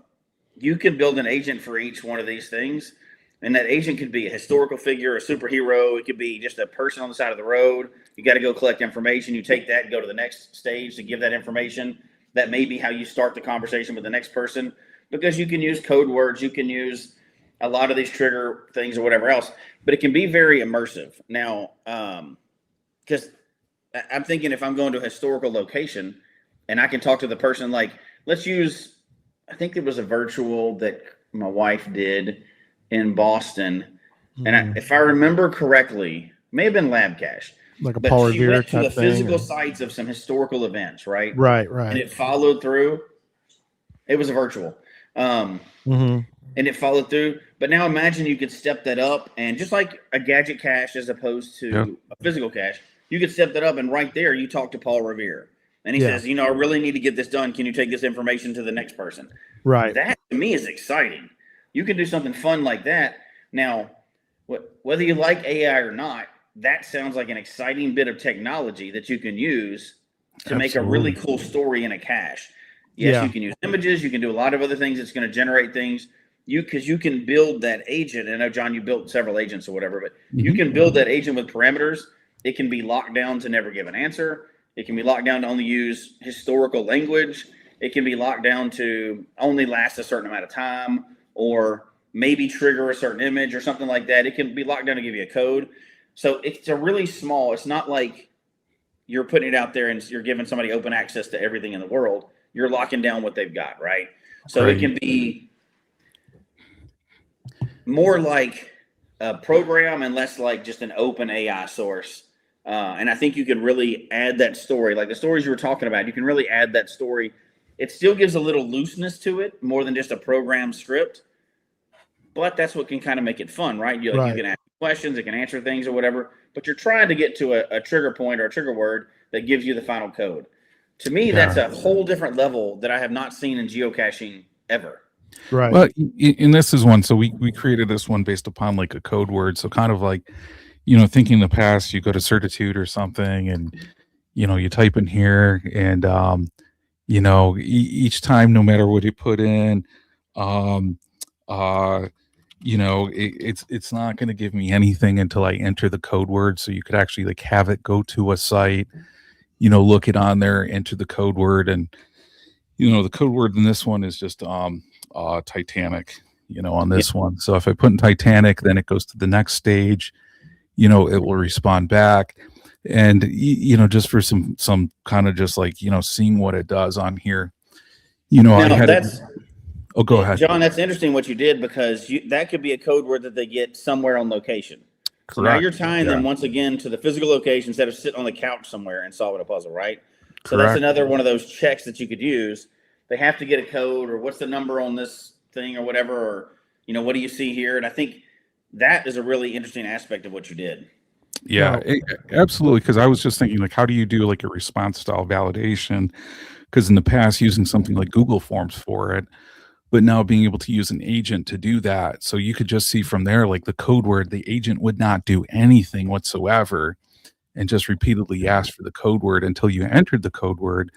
you can build an agent for each one of these things. And that agent could be a historical figure, a superhero. It could be just a person on the side of the road. You got to go collect information. You take that and go to the next stage to give that information. That may be how you start the conversation with the next person, because you can use code words. You can use a lot of these trigger things or whatever else, but it can be very immersive. Now, because I'm thinking if I'm going to a historical location and I can talk to the person, like, let's use, I think there was a virtual that my wife did in Boston. And if I remember correctly, may have been Lab Cache. Like a Paul Revere went to the physical sites of some historical events, right? Right. And it followed through. It was a virtual. And it followed through. But now imagine you could step that up, and just like a gadget cache as opposed to a physical cache, you could step that up, and right there you talk to Paul Revere. And he says, I really need to get this done. Can you take this information to the next person? Right. That to me is exciting. You can do something fun like that. Now, whether you like AI or not, that sounds like an exciting bit of technology that you can use to make a really cool story in a cache. Yes, you can use images. You can do a lot of other things. It's going to generate things. Because you can build that agent. I know, John, you built several agents or whatever, but you can build that agent with parameters. It can be locked down to never give an answer. It can be locked down to only use historical language. It can be locked down to only last a certain amount of time, or maybe trigger a certain image or something like that. It can be locked down to give you a code. So it's a really small, it's not like you're putting it out there and you're giving somebody open access to everything in the world. You're locking down what they've got, right? So it can be more like a program and less like just an open AI source. And I think you can really add that story, like the stories you were talking about. You can really add that story It still gives a little looseness to it, more than just a program script. But that's what can kind of make it fun, right? You can ask questions, it can answer things or whatever, but you're trying to get to a trigger point or a trigger word that gives you the final code. To me, that's a whole different level that I have not seen in geocaching ever. Right. Well, and this is one. So we created this one based upon like a code word. So kind of like, thinking in the past, you go to Certitude or something and, you type in here and, each time, no matter what you put in, it's not going to give me anything until I enter the code word. So you could actually like have it go to a site, look it on there, enter the code word. And, the code word in this one is just Titanic, on this one. So if I put in Titanic, then it goes to the next stage, it will respond back. And, just for some kind of just like, seeing what it does on here, Oh, go ahead, John. That's interesting what you did, because that could be a code word that they get somewhere on location. Correct. So now you're tying them once again to the physical location instead of sitting on the couch somewhere and solving a puzzle, right? So that's another one of those checks that you could use. They have to get a code, or what's the number on this thing or whatever, or, what do you see here? And I think that is a really interesting aspect of what you did. Yeah, absolutely. Because I was just thinking, like, how do you do like a response style validation? Because in the past, using something like Google Forms for it, but now being able to use an agent to do that. So you could just see from there, like the code word, the agent would not do anything whatsoever and just repeatedly ask for the code word until you entered the code word.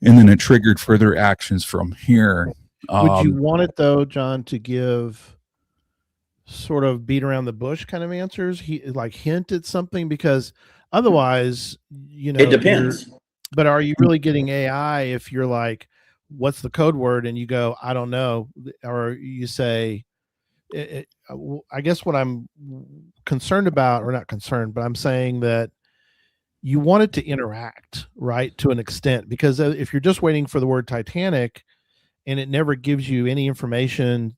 And then it triggered further actions from here. Would you want it though, John, to give sort of beat around the bush kind of answers? Hint at something, because otherwise, it depends. But are you really getting AI if you're like, what's the code word? And you go, I don't know. Or you say, I guess what I'm concerned about, or not concerned, but I'm saying that you want it to interact, right, to an extent, because if you're just waiting for the word Titanic and it never gives you any information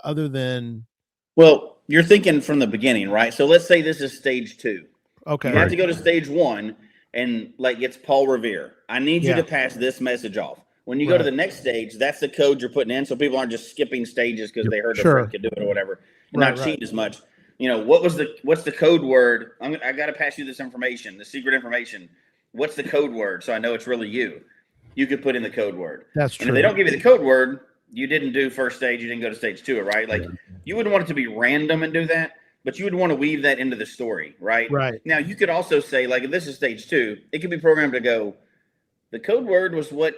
other than. Well, you're thinking from the beginning, right? So let's say this is stage 2. Okay. You have to go to stage 1 and like it's Paul Revere. I need you to pass this message off. When you go to the next stage, that's the code you're putting in, so people aren't just skipping stages because they heard their friend could do it or whatever, and not cheating as much. What's the code word? I got to pass you this information, the secret information. What's the code word? So I know it's really you. You could put in the code word. That's true. And if they don't give you the code word, you didn't do first stage. You didn't go to stage 2, right? Like you wouldn't want it to be random and do that, but you would want to weave that into the story, right? Right. Now you could also say, like, if this is stage 2, it could be programmed to go, the code word was what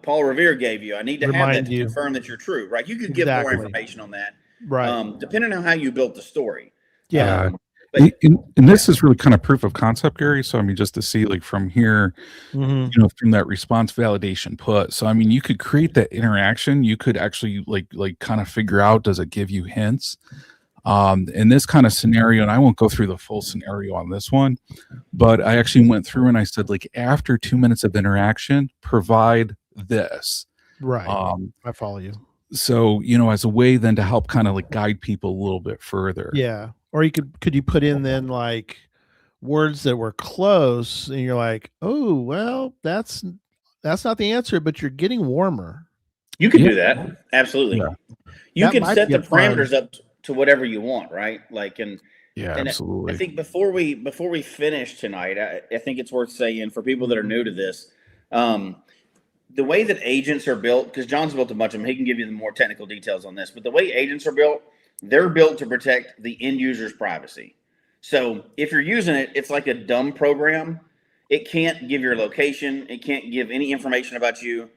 Paul Revere gave you. I need to have that to confirm that you're true, right? You could give more information on that, right? Depending on how you built the story. Yeah, and this is really kind of proof of concept, Gary. So I mean, just to see like from here, from that response validation put. So I mean, you could create that interaction. You could actually like kind of figure out, does it give you hints? In this kind of scenario, and I won't go through the full scenario on this one, but I actually went through and I said, like, after 2 minutes of interaction, provide this. Right. I follow you. So, as a way then to help kind of like guide people a little bit further. Yeah. Or could you put in then like words that were close and you're like, oh, well, that's not the answer, but you're getting warmer. You can do that. Absolutely. Yeah. You can set the parameters up to whatever you want, right? Like, and absolutely. I think before we finish tonight, I think it's worth saying for people that are new to this, the way that agents are built, because John's built a bunch of them, he can give you the more technical details on this, but the way agents are built, they're built to protect the end user's privacy. So if you're using it, it's like a dumb program. It can't give your location. It can't give any information about you.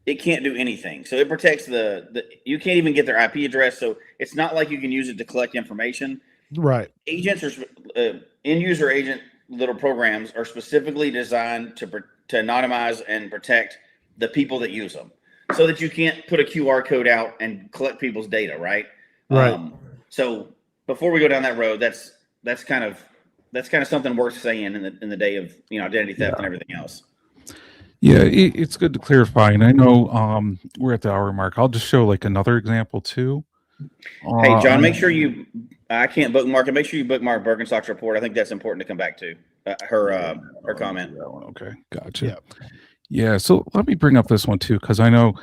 It can't do anything. So it protects you can't even get their IP address. So it's not like you can use it to collect information. Right. Agents are end user agent little programs are specifically designed to anonymize and protect the people that use them, so that you can't put a QR code out and collect people's data. Right. Right. So before we go down that road, that's kind of something worth saying in the day of identity theft and everything else. Yeah, it's good to clarify, and I know we're at the hour mark. I'll just show like another example too. Hey, John, make sure I can't bookmark it. Make sure you bookmark Birkenstock's report. I think that's important to come back to her comment. Okay, gotcha. Yeah, so let me bring up this one too, because I know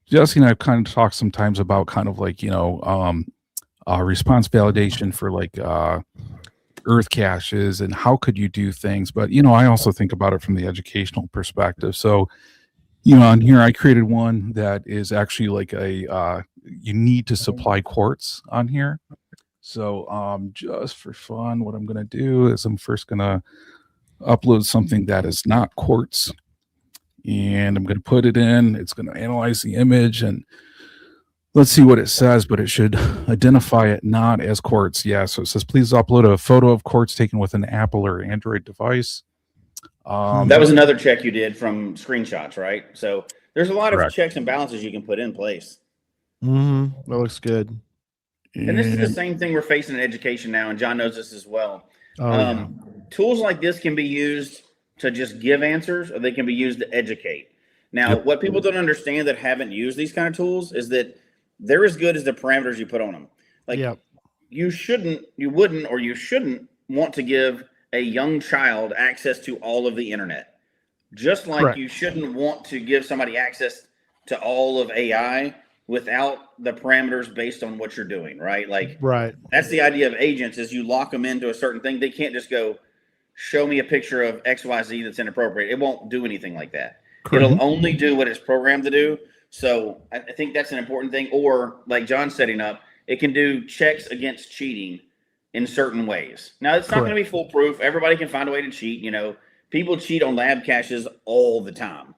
Jesse and I've kind of talked sometimes about kind of like, response validation for like earth caches and how could you do things. But, I also think about it from the educational perspective. So, on here, I created one that is actually like you need to supply quartz on here. So just for fun, what I'm going to do is I'm first going to upload something that is not quartz. And I'm going to put it in. It's going to analyze the image and let's see what it says, but it should identify it not as quartz. Yeah, so it says, please upload a photo of quartz taken with an Apple or Android device. That was another check you did from screenshots, right? So there's a lot of checks and balances you can put in place. That looks good. And this is the same thing we're facing in education now, and John knows this as well. Yeah. Tools like this can be used to just give answers, or they can be used to educate. Now, what people don't understand that haven't used these kind of tools is that they're as good as the parameters you put on them. Like you shouldn't want to give a young child access to all of the internet. Just like you shouldn't want to give somebody access to all of AI without the parameters based on what you're doing, right? Like, that's the idea of agents is you lock them into a certain thing. They can't just go, show me a picture of XYZ that's inappropriate. It won't do anything like that. It'll only do what it's programmed to do. So I think that's an important thing. Or like John's setting up, it can do checks against cheating in certain ways. Now, it's not going to be foolproof. Everybody can find a way to cheat. People cheat on lab caches all the time.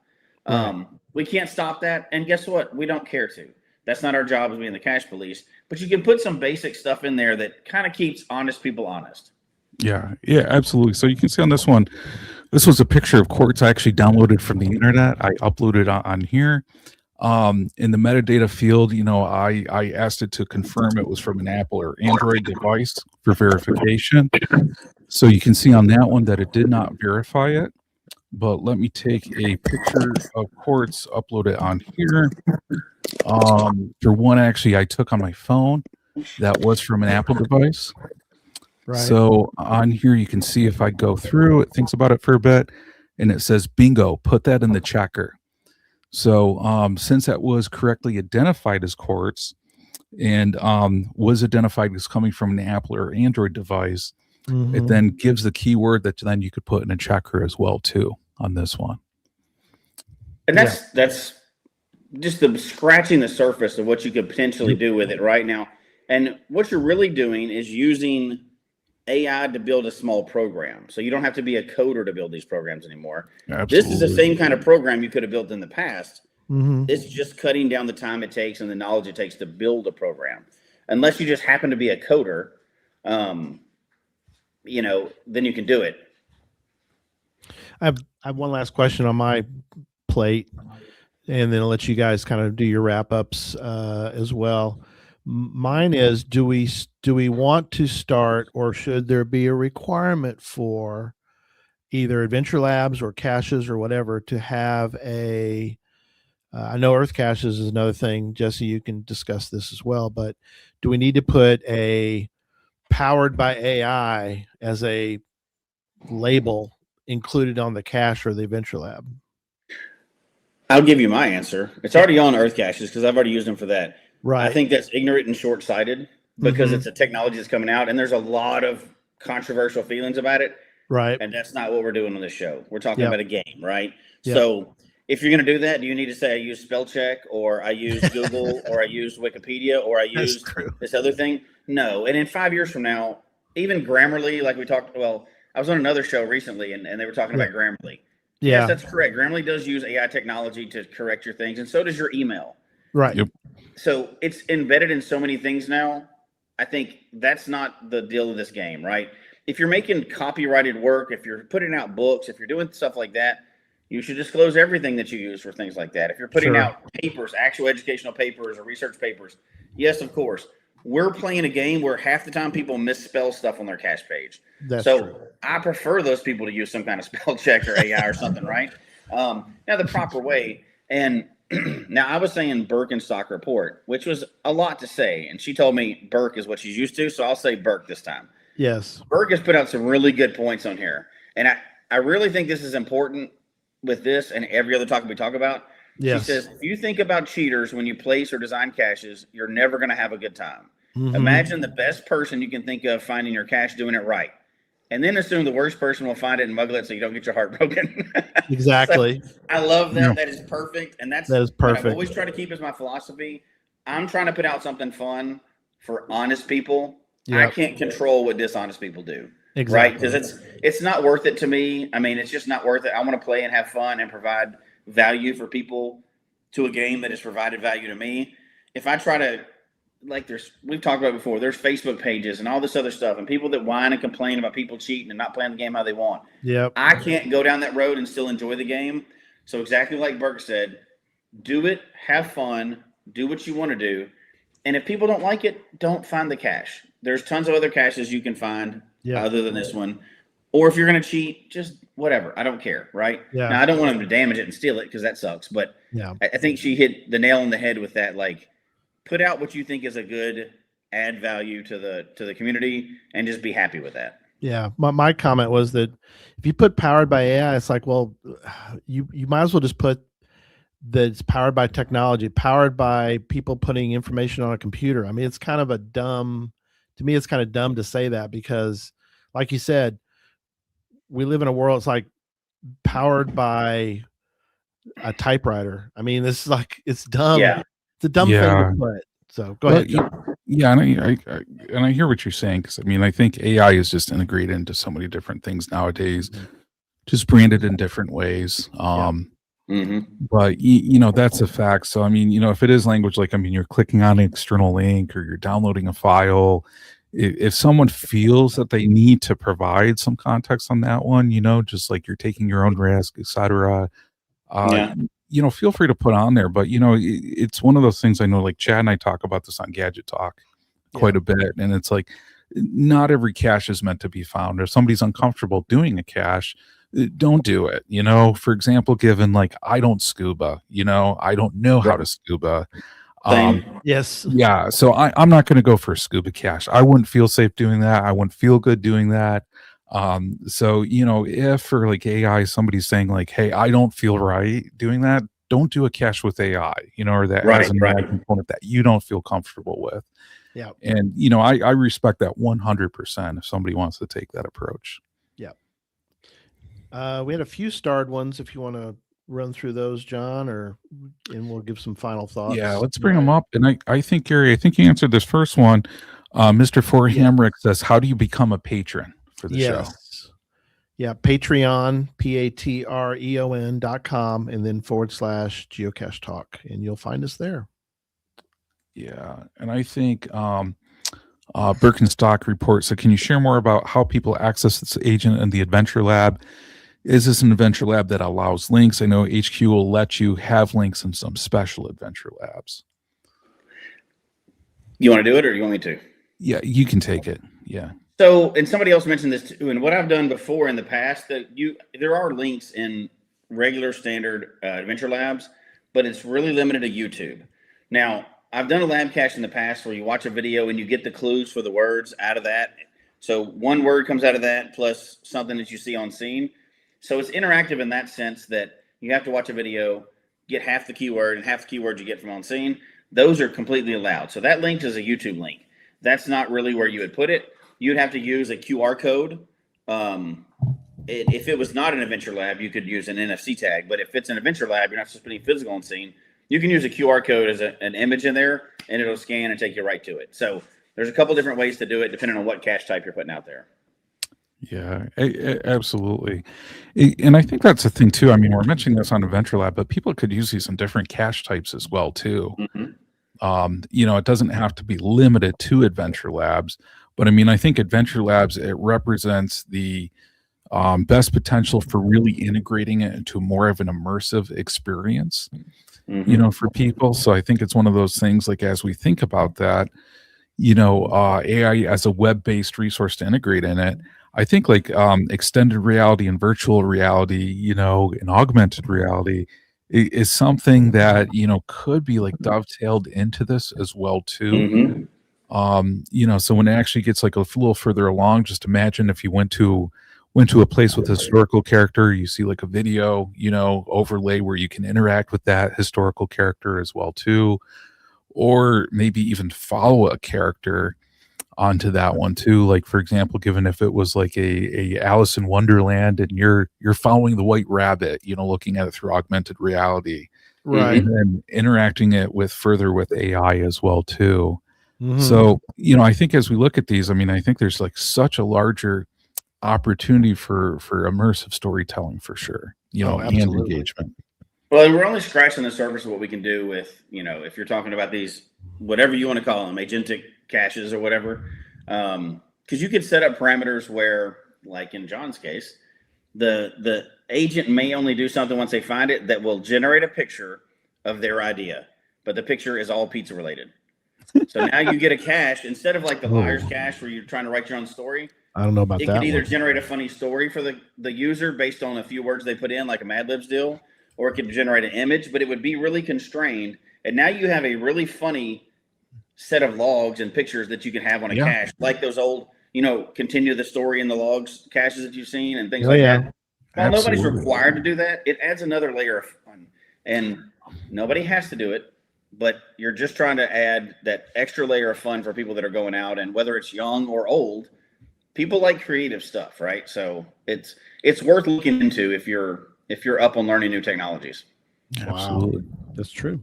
We can't stop that. And guess what? We don't care to. That's not our job as being the cache police. But you can put some basic stuff in there that kind of keeps honest people honest. Yeah, absolutely. So you can see on this one, this was a picture of quartz I actually downloaded from the internet. I uploaded on here. In the metadata field, I asked it to confirm it was from an Apple or Android device for verification. So you can see on that one that it did not verify it. But let me take a picture of quartz, upload it on here. For one, actually, I took on my phone that was from an Apple device. So on here, you can see if I go through, it thinks about it for a bit, and it says, bingo, put that in the checker. So since that was correctly identified as quartz and was identified as coming from an Apple or Android device, it then gives the keyword that then you could put in a checker as well, too, on this one. And that's just the scratching the surface of what you could potentially do with it right now. And what you're really doing is using AI to build a small program. So you don't have to be a coder to build these programs anymore. Absolutely. This is the same kind of program you could have built in the past. It's just cutting down the time it takes and the knowledge it takes to build a program. Unless you just happen to be a coder, then you can do it. I have one last question on my plate, and then I'll let you guys kind of do your wrap ups as well. Mine is, do we want to start, or should there be a requirement for either Adventure Labs or caches or whatever to have I know Earth caches is another thing. Jesse, you can discuss this as well, but do we need to put a powered by AI as a label included on the cache or the Adventure Lab? I'll give you my answer. It's already on Earth caches because I've already used them for that. Right. I think that's ignorant and short-sighted because it's a technology that's coming out, and there's a lot of controversial feelings about it. Right. And that's not what we're doing on this show. We're talking about a game, right? So if you're going to do that, do you need to say I use spell check, or I use Google, or I use Wikipedia, or I use this other thing? No. And in 5 years from now, even Grammarly, like we talked, I was on another show recently, and they were talking about Grammarly. Yes, that's correct. Grammarly does use AI technology to correct your things, and so does your email. Right. Yep. So it's embedded in so many things now. I think that's not the deal of this game, right? If you're making copyrighted work, if you're putting out books, if you're doing stuff like that, you should disclose everything that you use for things like that. If you're putting out papers, actual educational papers or research papers, yes, of course. We're playing a game where half the time people misspell stuff on their cache page. That's true. I prefer those people to use some kind of spell check or AI or something, right? Now, the proper way. And now I was saying Birkenstock report, which was a lot to say. And she told me Burke is what she's used to. So I'll say Burke this time. Yes. Burke has put out some really good points on here. And I really think this is important with this and every other topic we talk about. Yes. She says, if you think about cheaters when you place or design caches, you're never going to have a good time. Imagine the best person you can think of finding your cache doing it right. And then assume the worst person will find it and muggle it so you don't get your heart broken. Exactly. So, I love that. Yeah. That is perfect. And that is perfect. I've always tried to keep as my philosophy. I'm trying to put out something fun for honest people. Yep. I can't control what dishonest people do. Exactly. Right? Because it's not worth it to me. I mean, it's just not worth it. I want to play and have fun and provide value for people to a game that has provided value to me. If I try to, like, we've talked about it before, there's Facebook pages and all this other stuff, and people that whine and complain about people cheating and not playing the game how they want. Yep. I can't go down that road and still enjoy the game. So exactly like Burke said, do it, have fun, do what you want to do. And if people don't like it, don't find the cache. There's tons of other caches you can find other than this one. Or if you're going to cheat, just whatever. I don't care, right? Yeah. Now, I don't want them to damage it and steal it because that sucks. But I think she hit the nail on the head with that. Like, put out what you think is a good add value to the community and just be happy with that. Yeah. My comment was that if you put powered by AI, it's like, well, you might as well just put that it's powered by technology, powered by people putting information on a computer. I mean, it's kind of to me, it's kind of dumb to say that because, like you said, we live in a world, it's like powered by a typewriter. I mean, this is like, it's dumb. Yeah. It's a dumb thing to put. So go ahead, John. Yeah. And I hear what you're saying. Cause I mean, I think AI is just integrated into so many different things nowadays, just branded in different ways. But that's a fact. So, I mean, if it is language, like, I mean, you're clicking on an external link or you're downloading a file, if someone feels that they need to provide some context on that one, just like you're taking your own risk, etc. Feel free to put on there, but it's one of those things. I know, like Chad and I talk about this on Gadget Talk quite a bit, and it's like not every cache is meant to be found. If somebody's uncomfortable doing a cache, don't do it. For example, given like I don't scuba, I don't know how to scuba. Yes. Yeah. So I'm not going to go for a scuba cache. I wouldn't feel safe doing that. I wouldn't feel good doing that. So, if for like AI, somebody's saying like, hey, I don't feel right doing that, don't do a cache with AI, or that has an AI component that you don't feel comfortable with. Yeah. And, I respect that 100% if somebody wants to take that approach. Yeah. We had a few starred ones if you want to run through those, John, and we'll give some final thoughts. Yeah, let's bring them up. And I think, Gary, you answered this first one. Mr. Forhamrick says, how do you become a patron for the show? Yeah, Patreon, patreon.com, and then / Geocache Talk, and you'll find us there. Yeah, and I think Birkenstock reports, so can you share more about how people access this agent in the Adventure Lab? Is this an Adventure Lab that allows links? I know HQ will let you have links in some special Adventure Labs. You want to do it or you want me to? Yeah, you can take it. Yeah. So, and somebody else mentioned this too, and what I've done before in the past, there are links in regular standard Adventure Labs, but it's really limited to YouTube. Now, I've done a lab cache in the past where you watch a video and you get the clues for the words out of that. So one word comes out of that plus something that you see on scene. So it's interactive in that sense that you have to watch a video, get half the keyword and half the keywords you get from on scene. Those are completely allowed. So that link is a YouTube link. That's not really where you would put it. You'd have to use a QR code. If it was not an Adventure Lab, you could use an NFC tag. But if it's an Adventure Lab, you're not just putting physical on scene. You can use a QR code as an image in there, and it'll scan and take you right to it. So there's a couple different ways to do it depending on what cache type you're putting out there. Yeah, absolutely. And I think that's the thing too. I mean, we're mentioning this on Adventure Lab, but people could use these in different cache types as well too. It doesn't have to be limited to Adventure Labs, but I mean, I think Adventure Labs, it represents the best potential for really integrating it into more of an immersive experience, for people. So I think it's one of those things, like, as we think about that, AI as a web-based resource to integrate in it, I think like extended reality and virtual reality, and augmented reality is something that, could be like dovetailed into this as well too. So when it actually gets like a little further along, just imagine if you went to went to a place with a historical character, you see like a video, overlay where you can interact with that historical character as well too, or maybe even follow a character onto that one too. Like for example, given if it was like a Alice in Wonderland and you're following the White Rabbit, looking at it through augmented reality, right, and then interacting it further with AI as well too. Mm-hmm. So, I think as we look at these, I think there's like such a larger opportunity for immersive storytelling for sure, and engagement. Well, we're only scratching the surface of what we can do with, if you're talking about these, whatever you want to call them, agentic caches or whatever, because you could set up parameters where, like in John's case, the agent may only do something once they find it that will generate a picture of their idea, but the picture is all pizza related. So now you get a cache instead of like the liar's cache where you're trying to write your own story. I don't know about that. It could either generate a funny story for the user based on a few words they put in, like a Mad Libs deal, or it could generate an image, but it would be really constrained. And now you have a really funny set of logs and pictures that you can have on a cache, like those old, continue the story in the logs caches that you've seen and things like that. While nobody's required to do that, it adds another layer of fun. And nobody has to do it, but you're just trying to add that extra layer of fun for people that are going out. And whether it's young or old, people like creative stuff, right? So it's worth looking into if you're up on learning new technologies. Wow. Absolutely. That's true.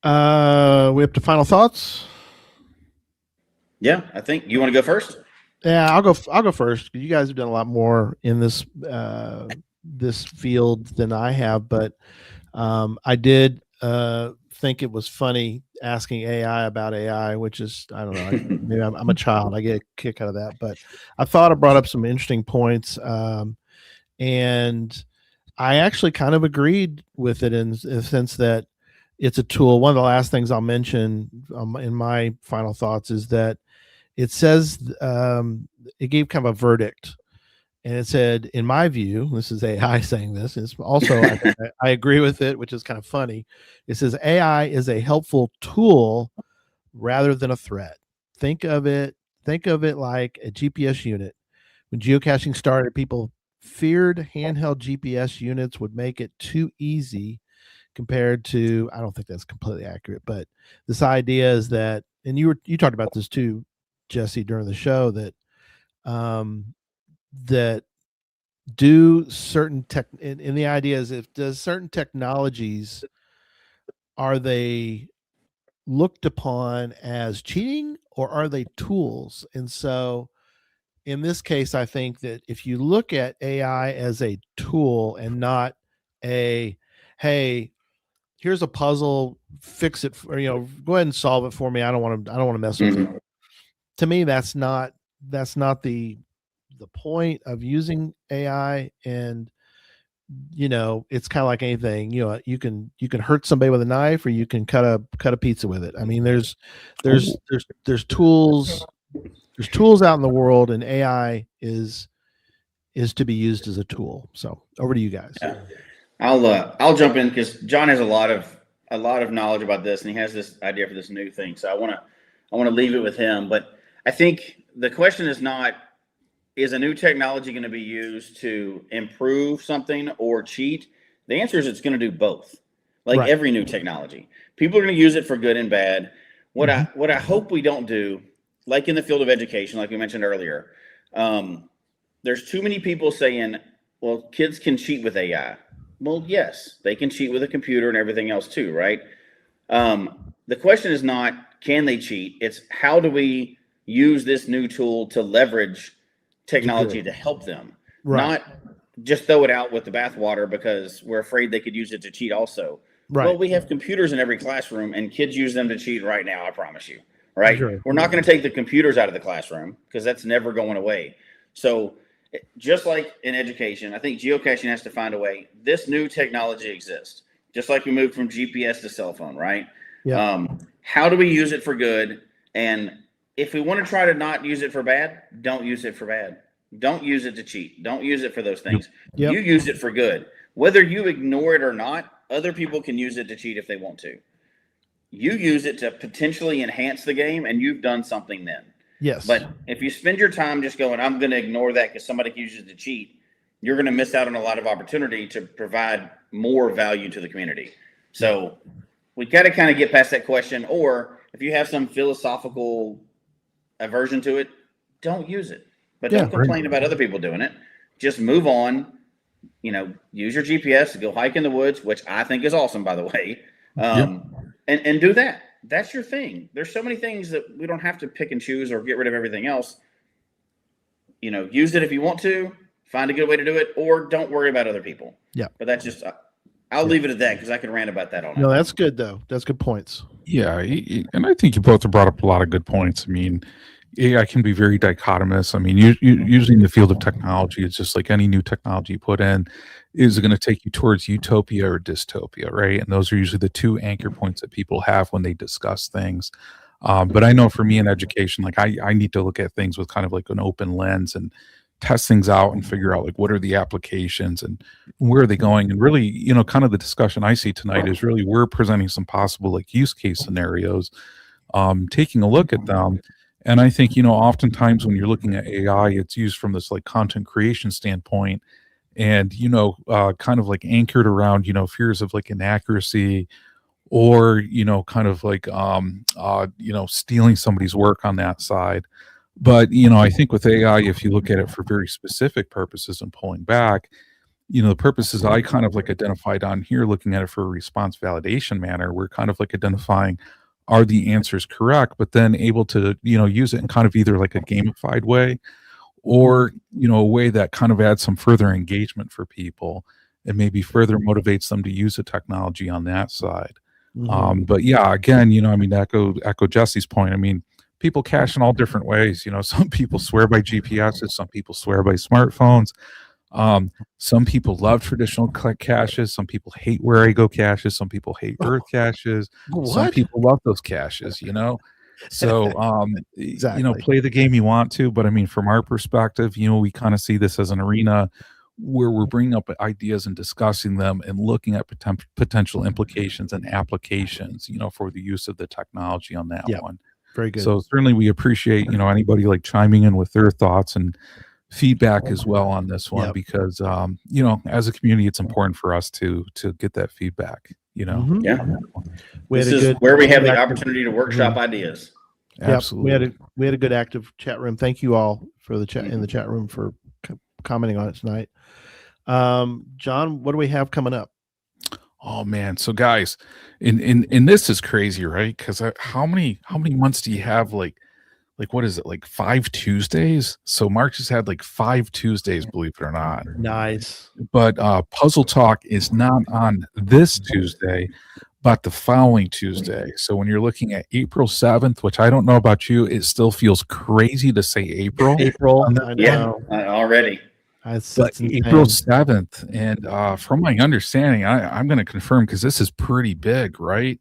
We up to final thoughts? Yeah, I think you want to go first. Yeah, I'll go first. You guys have done a lot more in this this field than I have, but I did think it was funny asking AI about AI, which is, I don't know, maybe I'm a child. I get a kick out of that, but I thought it brought up some interesting points, and I actually kind of agreed with it in the sense that it's a tool. One of the last things I'll mention in my final thoughts is that it says it gave kind of a verdict, and it said, in my view, this is AI saying this. It's also I agree with it, which is kind of funny. It says AI is a helpful tool rather than a threat. Think of it like a GPS unit. When geocaching started, people feared handheld GPS units would make it too easy compared to, I don't think that's completely accurate, but this idea is that, and you talked about this too, Jesse, during the show, that that do certain tech, and the idea is, does certain technologies, are they looked upon as cheating or are they tools? And so in this case, I think that if you look at AI as a tool and not a, hey, here's a puzzle, fix it, or go ahead and solve it for me, I don't want to mess with it. To me, that's not the point of using AI. And it's kind of like anything. You can hurt somebody with a knife, or you can cut a pizza with it. I mean, there's tools. There's tools out in the world, and AI is to be used as a tool. So over to you guys. Yeah. I'll jump in because John has a lot of knowledge about this, and he has this idea for this new thing. So I want to leave it with him. But I think the question is not, is a new technology going to be used to improve something or cheat? The answer is it's going to do both. Like every new technology, people are going to use it for good and bad. What I hope we don't do, like in the field of education, like we mentioned earlier, there's too many people saying, well, kids can cheat with AI. Well, yes, they can cheat with a computer and everything else too, right? The question is not, can they cheat? It's how do we use this new tool to leverage technology to help them, not just throw it out with the bathwater because we're afraid they could use it to cheat also. Well, we have computers in every classroom and kids use them to cheat right now, I promise you, right? Sure. We're not going to take the computers out of the classroom because that's never going away. So just like in education, I think geocaching has to find a way. This new technology exists, just like we moved from GPS to cell phone, right? Yeah. How do we use it for good? And if we want to try to not use it for bad, don't use it for bad. Don't use it to cheat. Don't use it for those things. Yep. You use it for good. Whether you ignore it or not, other people can use it to cheat if they want to. You use it to potentially enhance the game, and you've done something then. Yes. But if you spend your time just going, I'm going to ignore that because somebody uses to cheat, you're going to miss out on a lot of opportunity to provide more value to the community. So we got to kind of get past that question. Or if you have some philosophical aversion to it, don't use it. But don't complain about other people doing it. Just move on. Use your GPS to go hike in the woods, which I think is awesome, by the way. And do that. That's your thing. There's so many things that we don't have to pick and choose or get rid of everything else. Use it if you want to. Find a good way to do it, or don't worry about other people. Yeah. But that's just, I'll leave it at that because I can rant about that all night. No, that's good, though. That's good points. Yeah. And I think you both have brought up a lot of good points. I mean, AI can be very dichotomous. I mean, usually in the field of technology, it's just like any new technology you put in, is it going to take you towards utopia or dystopia, right? And those are usually the two anchor points that people have when they discuss things. But I know for me in education, like I need to look at things with kind of like an open lens and test things out and figure out like what are the applications and where are they going. And really, kind of the discussion I see tonight is really we're presenting some possible like use case scenarios, taking a look at them. And I think, oftentimes when you're looking at AI, it's used from this like content creation standpoint and, kind of like anchored around, fears of like inaccuracy or, kind of like, stealing somebody's work on that side. But, I think with AI, if you look at it for very specific purposes and pulling back, the purposes I kind of like identified on here, looking at it for a response validation manner, we're kind of like identifying are the answers correct, but then able to, use it in kind of either like a gamified way or, a way that kind of adds some further engagement for people and maybe further motivates them to use the technology on that side. But yeah, again, echo Jesse's point. I mean, people cache in all different ways. Some people swear by GPSs, some people swear by smartphones. Some people love traditional caches. Some people hate where I go caches. Some people hate Earth caches. Some people love those caches, So, Exactly. play the game you want to. But I mean, from our perspective, we kind of see this as an arena where we're bringing up ideas and discussing them and looking at potential implications and applications, for the use of the technology on that one. Very good. So certainly we appreciate, anybody like chiming in with their thoughts and feedback as well on this one because as a community it's important for us to get that feedback. This is where we have the opportunity to workshop ideas. Absolutely. We had a good active chat room. Thank you all for the chat in the chat room for commenting on it tonight. John, what do we have coming up? Oh man, so guys, in this is crazy, right? Because how many months do you have? Like what is it? Like 5 Tuesdays? So March has had like 5 Tuesdays, believe it or not. Nice. But Puzzle Talk is not on this Tuesday, but the following Tuesday. So when you're looking at April 7th, which I don't know about you, it still feels crazy to say April. I know. Already. But April 7th, and from my understanding, I'm going to confirm because this is pretty big, right?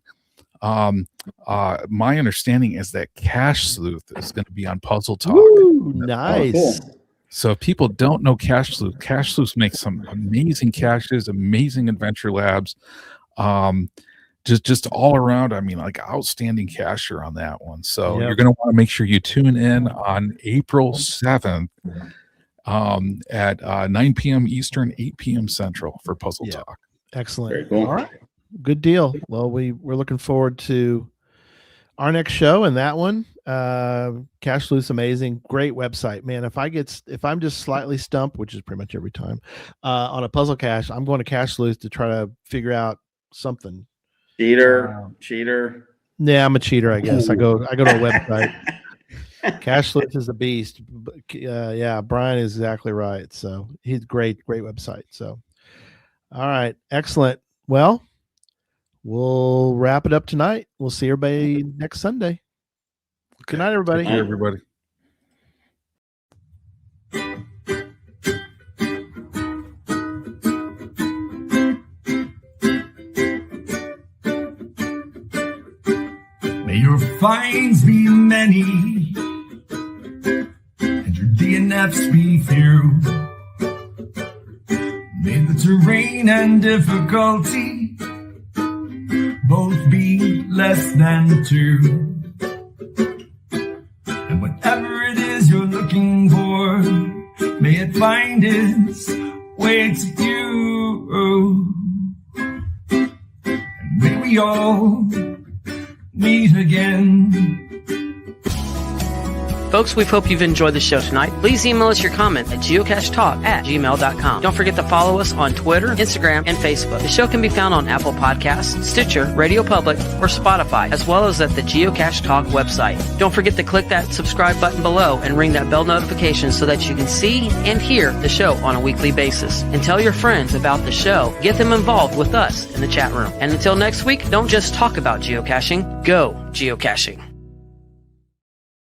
My understanding is that Cache Sleuth is going to be on Puzzle Talk. Ooh, nice. Oh, cool. So if people don't know Cache Sleuth makes some amazing caches, amazing adventure labs. Just all around, I mean, like outstanding cacher on that one. So you're going to want to make sure you tune in on April 7th. At 9 p.m. Eastern, 8 p.m. Central for Puzzle Talk. Excellent. Very cool. All right. Good deal. Well, we're looking forward to our next show and that one. Cache Sleuth's amazing. Great website, man. If I'm just slightly stumped, which is pretty much every time, on a puzzle cache, I'm going to Cache Sleuth to try to figure out something. Cheater. Yeah, I'm a cheater, I guess. I go to a website. Cache Sleuth is a beast. Brian is exactly right. So he's great website. So, all right, excellent. Well, we'll wrap it up tonight. We'll see everybody next Sunday. Good night, everybody. Good night, everybody. May your finds be many and your DNFs be few. May the terrain and difficulty both be less than 2. And whatever find its way to you. And may we all meet again. Folks, we hope you've enjoyed the show tonight. Please email us your comment at geocachetalk@gmail.com. Don't forget to follow us on Twitter, Instagram, and Facebook. The show can be found on Apple Podcasts, Stitcher, Radio Public, or Spotify, as well as at the Geocache Talk website. Don't forget to click that subscribe button below and ring that bell notification so that you can see and hear the show on a weekly basis. And tell your friends about the show. Get them involved with us in the chat room. And until next week, don't just talk about geocaching, go geocaching.